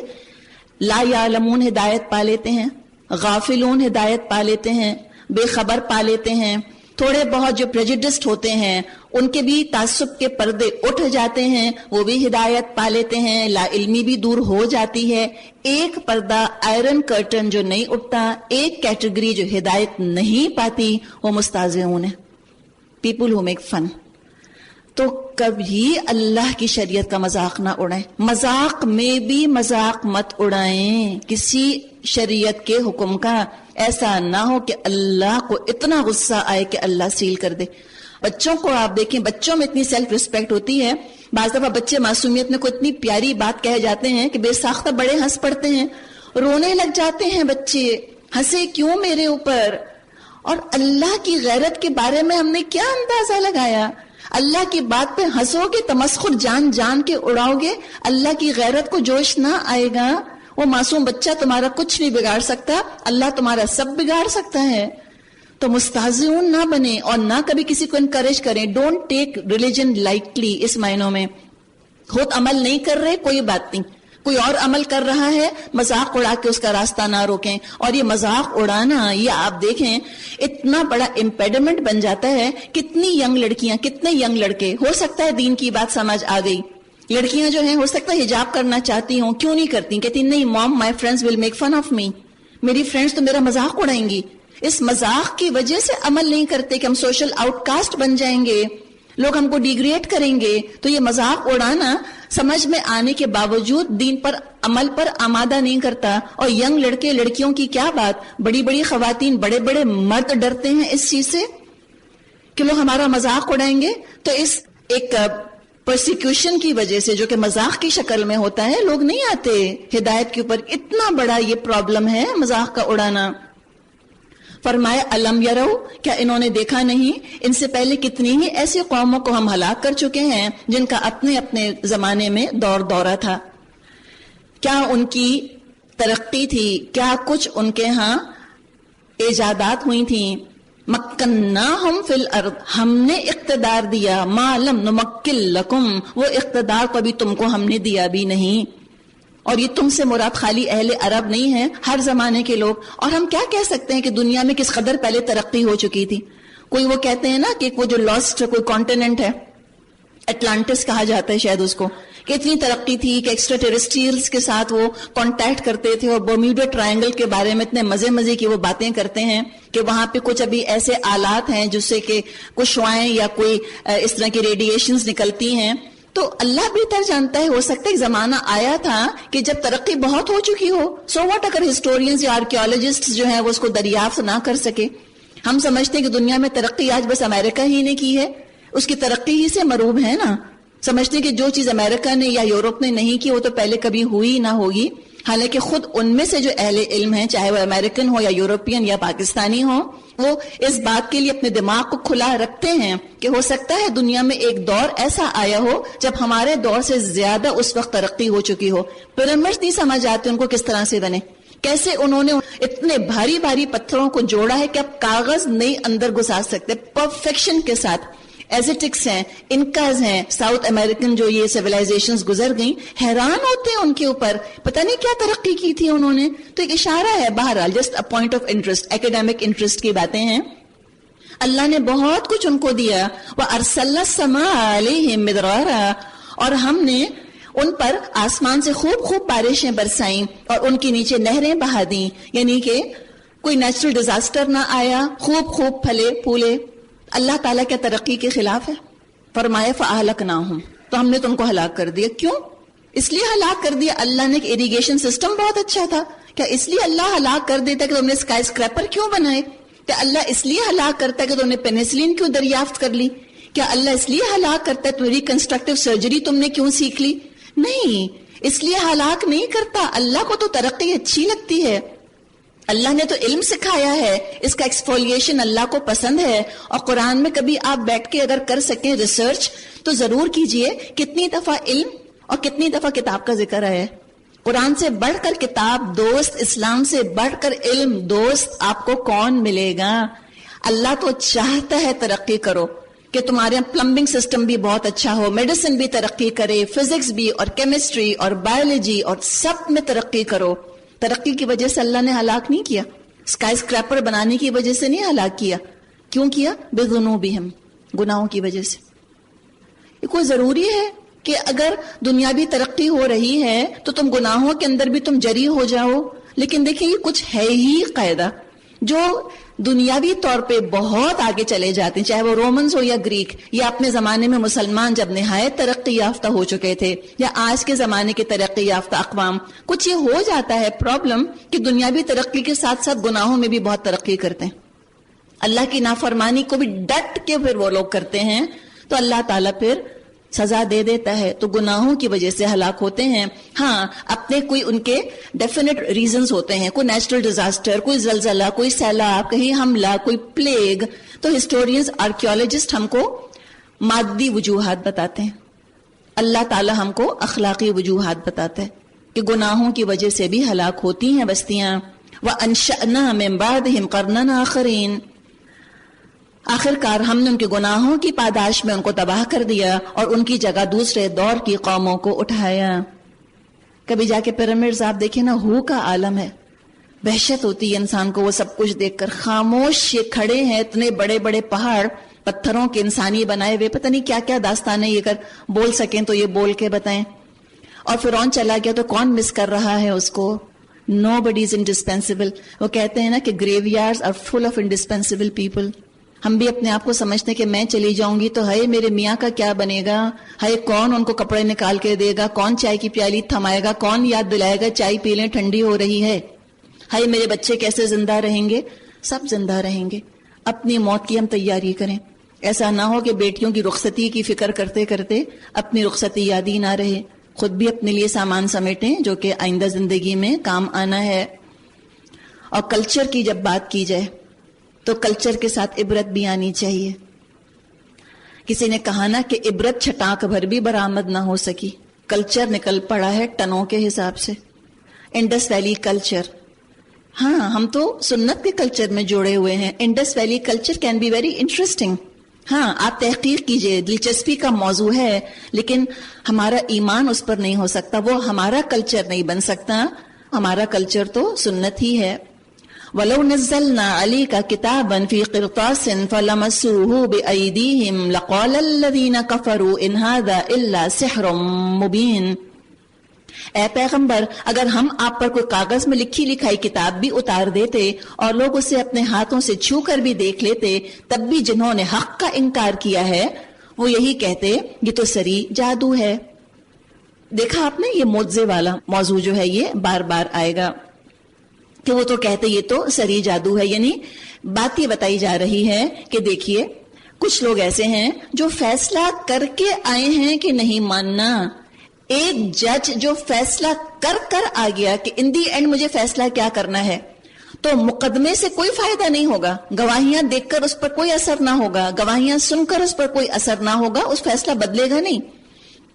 Speaker 1: لا یعلمون ہدایت پا لیتے ہیں، غافلون ہدایت پا لیتے ہیں، بے خبر پا لیتے ہیں، تھوڑے بہت جو پریجڈسڈ ہوتے ہیں ان کے بھی تعصب کے پردے اٹھ جاتے ہیں، وہ بھی ہدایت پا لیتے ہیں، لا علمی بھی دور ہو جاتی ہے۔ ایک پردہ، آئرن کرٹن جو نہیں اٹھتا، ایک کیٹیگری جو ہدایت نہیں پاتی، وہ مستہزئون ہے، پیپل ہو میک فن۔ تو کبھی اللہ کی شریعت کا مذاق نہ اڑائیں، مذاق میں بھی مذاق مت اڑائیں کسی شریعت کے حکم کا۔ ایسا نہ ہو کہ اللہ کو اتنا غصہ آئے کہ اللہ سیل کر دے۔ بچوں کو آپ دیکھیں، بچوں میں اتنی سیلف ریسپیکٹ ہوتی ہے، بعض دفعہ بچے معصومیت میں کوئی اتنی پیاری بات کہہ جاتے ہیں کہ بے ساختہ بڑے ہنس پڑتے ہیں، رونے لگ جاتے ہیں بچے، ہنسے کیوں میرے اوپر؟ اور اللہ کی غیرت کے بارے میں ہم نے کیا اندازہ لگایا؟ اللہ کی بات پہ ہنسو گے، تمسخر جان جان کے اڑاؤ گے، اللہ کی غیرت کو جوش نہ آئے گا۔ وہ معصوم بچہ تمہارا کچھ نہیں بگاڑ سکتا، اللہ تمہارا سب بگاڑ سکتا ہے۔ تو مستہزئون نہ بنے اور نہ کبھی کسی کو انکریج کریں۔ ڈونٹ ٹیک ریلیجن لائٹلی، اس معنوں میں خود عمل نہیں کر رہے کوئی بات نہیں، کوئی اور عمل کر رہا ہے، مذاق اڑا کے اس کا راستہ نہ روکیں۔ اور یہ مذاق اڑانا، یہ آپ دیکھیں اتنا بڑا امپیڈمنٹ بن جاتا ہے۔ کتنی ینگ لڑکیاں، کتنے ینگ لڑکے، ہو سکتا ہے دین کی بات سمجھ آ گئی، لڑکیاں جو ہیں ہو سکتا ہے حجاب کرنا چاہتی ہوں، کیوں نہیں کرتی؟ کہتی نہیں مام، my friends will make fun of me, میری فرینڈز تو میرا مذاق اڑائیں گی۔ اس مذاق کی وجہ سے عمل نہیں کرتے کہ ہم سوشل آؤٹ کاسٹ بن جائیں گے، لوگ ہم کو ڈیگریڈ کریں گے۔ تو یہ مذاق اڑانا سمجھ میں آنے کے باوجود دین پر عمل پر آمادہ نہیں کرتا۔ اور ینگ لڑکے لڑکیوں کی کیا بات، بڑی بڑی خواتین، بڑے بڑے مرد ڈرتے ہیں اس چیز سے کہ لوگ ہمارا مذاق اڑائیں گے۔ تو اس ایک پرسیکیوشن کی وجہ سے جو کہ مذاق کی شکل میں ہوتا ہے، لوگ نہیں آتے ہدایت کے اوپر۔ اتنا بڑا یہ پرابلم ہے مذاق کا اڑانا۔ فرمایا الم یرو، کیا انہوں نے دیکھا نہیں، ان سے پہلے کتنی ہی ایسی قوموں کو ہم ہلاک کر چکے ہیں جن کا اپنے اپنے زمانے میں دور دورہ تھا۔ کیا ان کی ترقی تھی، کیا کچھ ان کے ہاں ایجادات ہوئی تھیں۔ مکناہم فی الارض، ہم نے اقتدار دیا، ما لم نمکن لکم، وہ اقتدار کو بھی تم کو ہم نے دیا بھی نہیں۔ اور یہ تم سے مراد خالی اہل عرب نہیں ہے، ہر زمانے کے لوگ۔ اور ہم کیا کہہ سکتے ہیں کہ دنیا میں کس قدر پہلے ترقی ہو چکی تھی۔ کوئی وہ کہتے ہیں نا کہ وہ جو لاسٹ کوئی کانٹیننٹ ہے، اٹلانٹس کہا جاتا ہے شاید اس کو، کہ اتنی ترقی تھی کہ ایکسٹرا ٹیرسٹریلز کے ساتھ وہ کانٹیکٹ کرتے تھے، اور برمیوڈا ٹرائنگل کے بارے میں اتنے مزے کی وہ باتیں کرتے ہیں کہ وہاں پہ کچھ ابھی ایسے آلات ہیں جس سے کہ کچھ شعاعیں یا کوئی اس طرح کی ریڈیشنز نکلتی ہیں. تو اللہ بہتر جانتا ہے، ہو سکتا ہے ایک زمانہ آیا تھا کہ جب ترقی بہت ہو چکی ہو. سو واٹ اگر ہسٹورینز یا آرکیولوجسٹ جو ہیں وہ اس کو دریافت نہ کر سکے. ہم سمجھتے ہیں کہ دنیا میں ترقی آج بس امریکہ ہی نے کی ہے، اس کی ترقی ہی سے مروب ہے نا. سمجھتے ہیں کہ جو چیز امریکہ نے یا یورپ نے نہیں کی وہ تو پہلے کبھی ہوئی نہ ہوگی، حالانکہ خود ان میں سے جو اہل علم ہیں، چاہے وہ امریکن ہو یا یورپین یا پاکستانی ہو، وہ اس بات کے لیے اپنے دماغ کو کھلا رکھتے ہیں کہ ہو سکتا ہے دنیا میں ایک دور ایسا آیا ہو جب ہمارے دور سے زیادہ اس وقت ترقی ہو چکی ہو. پیرامڈز نہیں سمجھ آتے ان کو کس طرح سے بنے، کیسے انہوں نے اتنے بھاری بھاری پتھروں کو جوڑا ہے کہ اب کاغذ نہیں اندر گھسا سکتے، پرفیکشن کے ساتھ. ایزیٹکس ہیں، انکاز ہیں، ساؤتھ امریکن جو یہ سیولائزیشنز گزر گئیں، حیران ہوتے ہیں ان کے اوپر، پتہ نہیں کیا ترقی کی تھی انہوں نے. تو ایک اشارہ ہے، بہرحال just a point of interest, academic interest کی باتیں ہیں. اللہ نے بہت کچھ ان کو دیا. وَأَرْسَلْنَا السَّمَاءَ عَلَيْهِمْ مِدْرَارًا، اور ہم نے ان پر آسمان سے خوب بارشیں برسائیں اور ان کے نیچے نہریں بہا دیں، یعنی کہ کوئی نیچرل ڈیزاسٹر نہ آیا، خوب پھلے پھولے. اللہ تعالیٰ کیا ترقی کے خلاف ہے؟ فرمایا فَأَهْلَكْنَاهُمْ، تو ہم نے تم کو ہلاک کر دیا. کیوں؟ اس لیے ہلاک کر دیا اللہ نے کہ اریگیشن سسٹم بہت اچھا تھا. کیا اس لیے اللہ ہلاک کر دیتا کہ تم نے اسکائی اسکریپر کیوں بنائے؟ کیا اللہ اس لیے ہلاک کرتا ہے کہ تم نے پینسلین کیوں دریافت کر لی؟ کیا اللہ اس لیے ہلاک کرتا ہے تم ریکنسٹرکٹیو سرجری تم نے کیوں سیکھ لی؟ نہیں، اس لیے ہلاک نہیں کرتا. اللہ کو تو ترقی اچھی لگتی ہے. اللہ نے تو علم سکھایا ہے، اس کا ایکسفولیشن اللہ کو پسند ہے. اور قرآن میں کبھی آپ بیٹھ کے اگر کر سکیں ریسرچ تو ضرور کیجئے کتنی دفعہ علم اور کتنی دفعہ کتاب کا ذکر ہے. قرآن سے بڑھ کر کتاب دوست، اسلام سے بڑھ کر علم دوست آپ کو کون ملے گا؟ اللہ تو چاہتا ہے ترقی کرو، کہ تمہارے پلمبنگ سسٹم بھی بہت اچھا ہو، میڈیسن بھی ترقی کرے، فزکس بھی اور کیمسٹری اور بایولوجی اور سب میں ترقی کرو. ترقی کی وجہ سے اللہ نے ہلاک نہیں کیا، اسکائی اسکریپر بنانے کی وجہ سے نہیں ہلاک کیا. کیوں کیا؟ بذنوبہم، گناہوں کی وجہ سے. یہ کوئی ضروری ہے کہ اگر دنیاوی ترقی ہو رہی ہے تو تم گناہوں کے اندر بھی تم جری ہو جاؤ؟ لیکن دیکھیں یہ کچھ ہے ہی قاعدہ جو دنیاوی طور پہ بہت آگے چلے جاتے ہیں، چاہے وہ رومنز ہو یا گریک، یا اپنے زمانے میں مسلمان جب نہایت ترقی یافتہ ہو چکے تھے، یا آج کے زمانے کے ترقی یافتہ اقوام. کچھ یہ ہو جاتا ہے پرابلم کہ دنیاوی ترقی کے ساتھ ساتھ گناہوں میں بھی بہت ترقی کرتے ہیں. اللہ کی نافرمانی کو بھی ڈٹ کے پھر وہ لوگ کرتے ہیں تو اللہ تعالیٰ پھر سزا دے دیتا ہے. تو گناہوں کی وجہ سے ہلاک ہوتے ہیں. ہاں، اپنے کوئی ان کے ڈیفینٹ ریزنز ہوتے ہیں، کوئی نیچرل ڈیزاسٹر، کوئی زلزلہ، کوئی سیلاب، کہیں حملہ، کوئی پلیگ. تو ہسٹورینز، آرکیولوجسٹ ہم کو مادی وجوہات بتاتے ہیں، اللہ تعالیٰ ہم کو اخلاقی وجوہات بتاتا ہے کہ گناہوں کی وجہ سے بھی ہلاک ہوتی ہیں بستیاں. وَأَنشَأْنَا مِن بَعْدِهِمْ قَرْنًا آخَرِينَ، آخر کار ہم نے ان کے گناہوں کی پاداش میں ان کو تباہ کر دیا اور ان کی جگہ دوسرے دور کی قوموں کو اٹھایا. کبھی جا کے پیرامڈز آپ دیکھیں نا، ہو کا عالم ہے، وحشت ہوتی ہے انسان کو وہ سب کچھ دیکھ کر. خاموش یہ کھڑے ہیں اتنے بڑے بڑے پہاڑ پتھروں کے انسانی بنائے ہوئے، پتہ نہیں کیا کیا داستانیں یہ کر بول سکیں تو یہ بول کے بتائیں. اور فرعون چلا گیا تو کون مس کر رہا ہے اس کو؟ Nobody is indispensable. وہ کہتے ہیں نا کہ graveyards are full of indispensable people. ہم بھی اپنے آپ کو سمجھتے ہیں کہ میں چلی جاؤں گی تو ہائے میرے میاں کا کیا بنے گا، ہائے کون ان کو کپڑے نکال کے دے گا، کون چائے کی پیالی تھمائے گا، کون یاد دلائے گا چائے پی لیں ٹھنڈی ہو رہی ہے، ہائے میرے بچے کیسے زندہ رہیں گے. سب زندہ رہیں گے. اپنی موت کی ہم تیاری کریں. ایسا نہ ہو کہ بیٹیوں کی رخصتی کی فکر کرتے کرتے اپنی رخصتی یاد ہی نہ رہے. خود بھی اپنے لیے سامان سمیٹیں جو کہ آئندہ زندگی میں کام آنا ہے. اور کلچر کی جب بات کی جائے تو کلچر کے ساتھ عبرت بھی آنی چاہیے. کسی نے کہا نا کہ عبرت چھٹانک بھر بھی برآمد نہ ہو سکی، کلچر نکل پڑا ہے ٹنوں کے حساب سے. انڈس ویلی کلچر، ہاں ہم تو سنت کے کلچر میں جوڑے ہوئے ہیں. Indus valley culture can be very interesting. ہاں آپ تحقیق کیجئے، دلچسپی کا موضوع ہے، لیکن ہمارا ایمان اس پر نہیں ہو سکتا، وہ ہمارا کلچر نہیں بن سکتا. ہمارا کلچر تو سنت ہی ہے. وَلَوْ نَزَّلْنَا عَلَيْكَ كِتَابًا فِي قِرْطَاسٍ فَلَمَسُّوهُ بِأَيْدِيهِمْ لَقَالَ الَّذِينَ كَفَرُوا إِنْ هَذَا إِلَّا سِحْرٌ مُبِينٌ. اے پیغمبر، اگر ہم آپ پر کوئی کاغذ میں لکھی لکھائی کتاب بھی اتار دیتے اور لوگ اسے اپنے ہاتھوں سے چھو کر بھی دیکھ لیتے، تب بھی جنہوں نے حق کا انکار کیا ہے وہ یہی کہتے یہ تو سری جادو ہے. دیکھا آپ نے، یہ معجزے والا موضوع جو ہے یہ بار بار آئے گا کہ وہ تو کہتے یہ تو سری جادو ہے. یعنی بات یہ بتائی جا رہی ہے کہ دیکھیے کچھ لوگ ایسے ہیں جو فیصلہ کر کے آئے ہیں کہ نہیں ماننا. ایک جج جو فیصلہ کر آ گیا کہ ان دی اینڈ مجھے فیصلہ کیا کرنا ہے، تو مقدمے سے کوئی فائدہ نہیں ہوگا، گواہیاں دیکھ کر اس پر کوئی اثر نہ ہوگا، گواہیاں سن کر اس پر کوئی اثر نہ ہوگا، اس فیصلہ بدلے گا نہیں.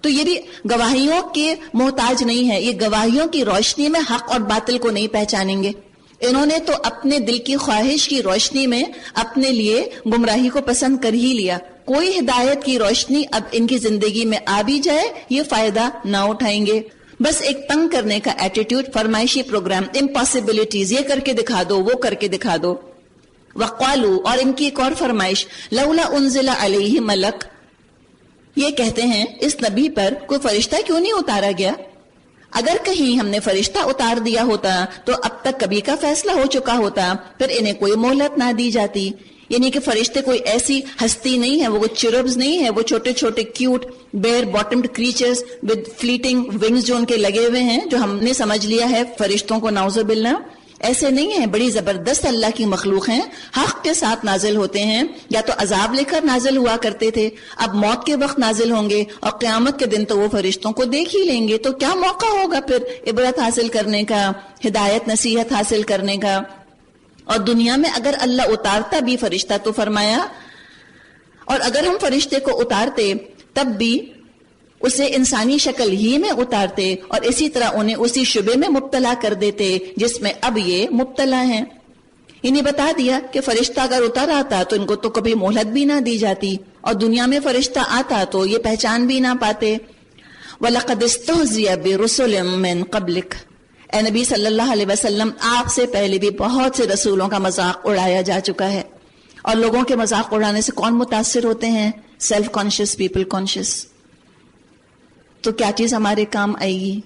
Speaker 1: تو یہ بھی گواہیوں کے محتاج نہیں ہے، یہ گواہیوں کی روشنی میں حق اور باطل کو نہیں پہچانیں گے. انہوں نے تو اپنے دل کی خواہش کی روشنی میں اپنے لیے گمراہی کو پسند کر ہی لیا. کوئی ہدایت کی روشنی اب ان کی زندگی میں آ بھی جائے یہ فائدہ نہ اٹھائیں گے. بس ایک تنگ کرنے کا ایٹیٹیوڈ، فرمائشی پروگرام، امپاسبلٹیز، یہ کر کے دکھا دو، وہ کر کے دکھا دو. وقالو، اور ان کی ایک اور فرمائش، لولا انزل علیہ ملک، یہ کہتے ہیں اس نبی پر کوئی فرشتہ کیوں نہیں اتارا گیا؟ اگر کہیں ہم نے فرشتہ اتار دیا ہوتا تو اب تک کبھی کا فیصلہ ہو چکا ہوتا، پھر انہیں کوئی مہلت نہ دی جاتی. یعنی کہ فرشتے کوئی ایسی ہستی نہیں ہے، وہ چربز نہیں ہے، وہ چھوٹے چھوٹے cute bear bottomed creatures with fleeting wings جو ان کے لگے ہوئے ہیں، جو ہم نے سمجھ لیا ہے فرشتوں کو نعوذ باللہ. ایسے نہیں ہیں، بڑی زبردست اللہ کی مخلوق ہیں، حق کے ساتھ نازل ہوتے ہیں. یا تو عذاب لے کر نازل ہوا کرتے تھے، اب موت کے وقت نازل ہوں گے، اور قیامت کے دن تو وہ فرشتوں کو دیکھ ہی لیں گے. تو کیا موقع ہوگا پھر عبرت حاصل کرنے کا، ہدایت نصیحت حاصل کرنے کا. اور دنیا میں اگر اللہ اتارتا بھی فرشتہ تو فرمایا، اور اگر ہم فرشتے کو اتارتے تب بھی اسے انسانی شکل ہی میں اتارتے اور اسی طرح انہیں اسی شبے میں مبتلا کر دیتے جس میں اب یہ مبتلا ہیں. انہیں بتا دیا کہ فرشتہ اگر اتر آتا تو ان کو تو کبھی مہلت بھی نہ دی جاتی، اور دنیا میں فرشتہ آتا تو یہ پہچان بھی نہ پاتے. وَلَقَدِ اسْتُهْزِئَ بِرُسُلٍ مِّن قَبْلِكَ، اے نبی صلی اللہ علیہ وسلم، آپ سے پہلے بھی بہت سے رسولوں کا مذاق اڑایا جا چکا ہے. اور لوگوں کے مذاق اڑانے سے کون متاثر ہوتے ہیں؟ Self conscious people conscious. تو کیا چیز ہمارے کام آئے گی؟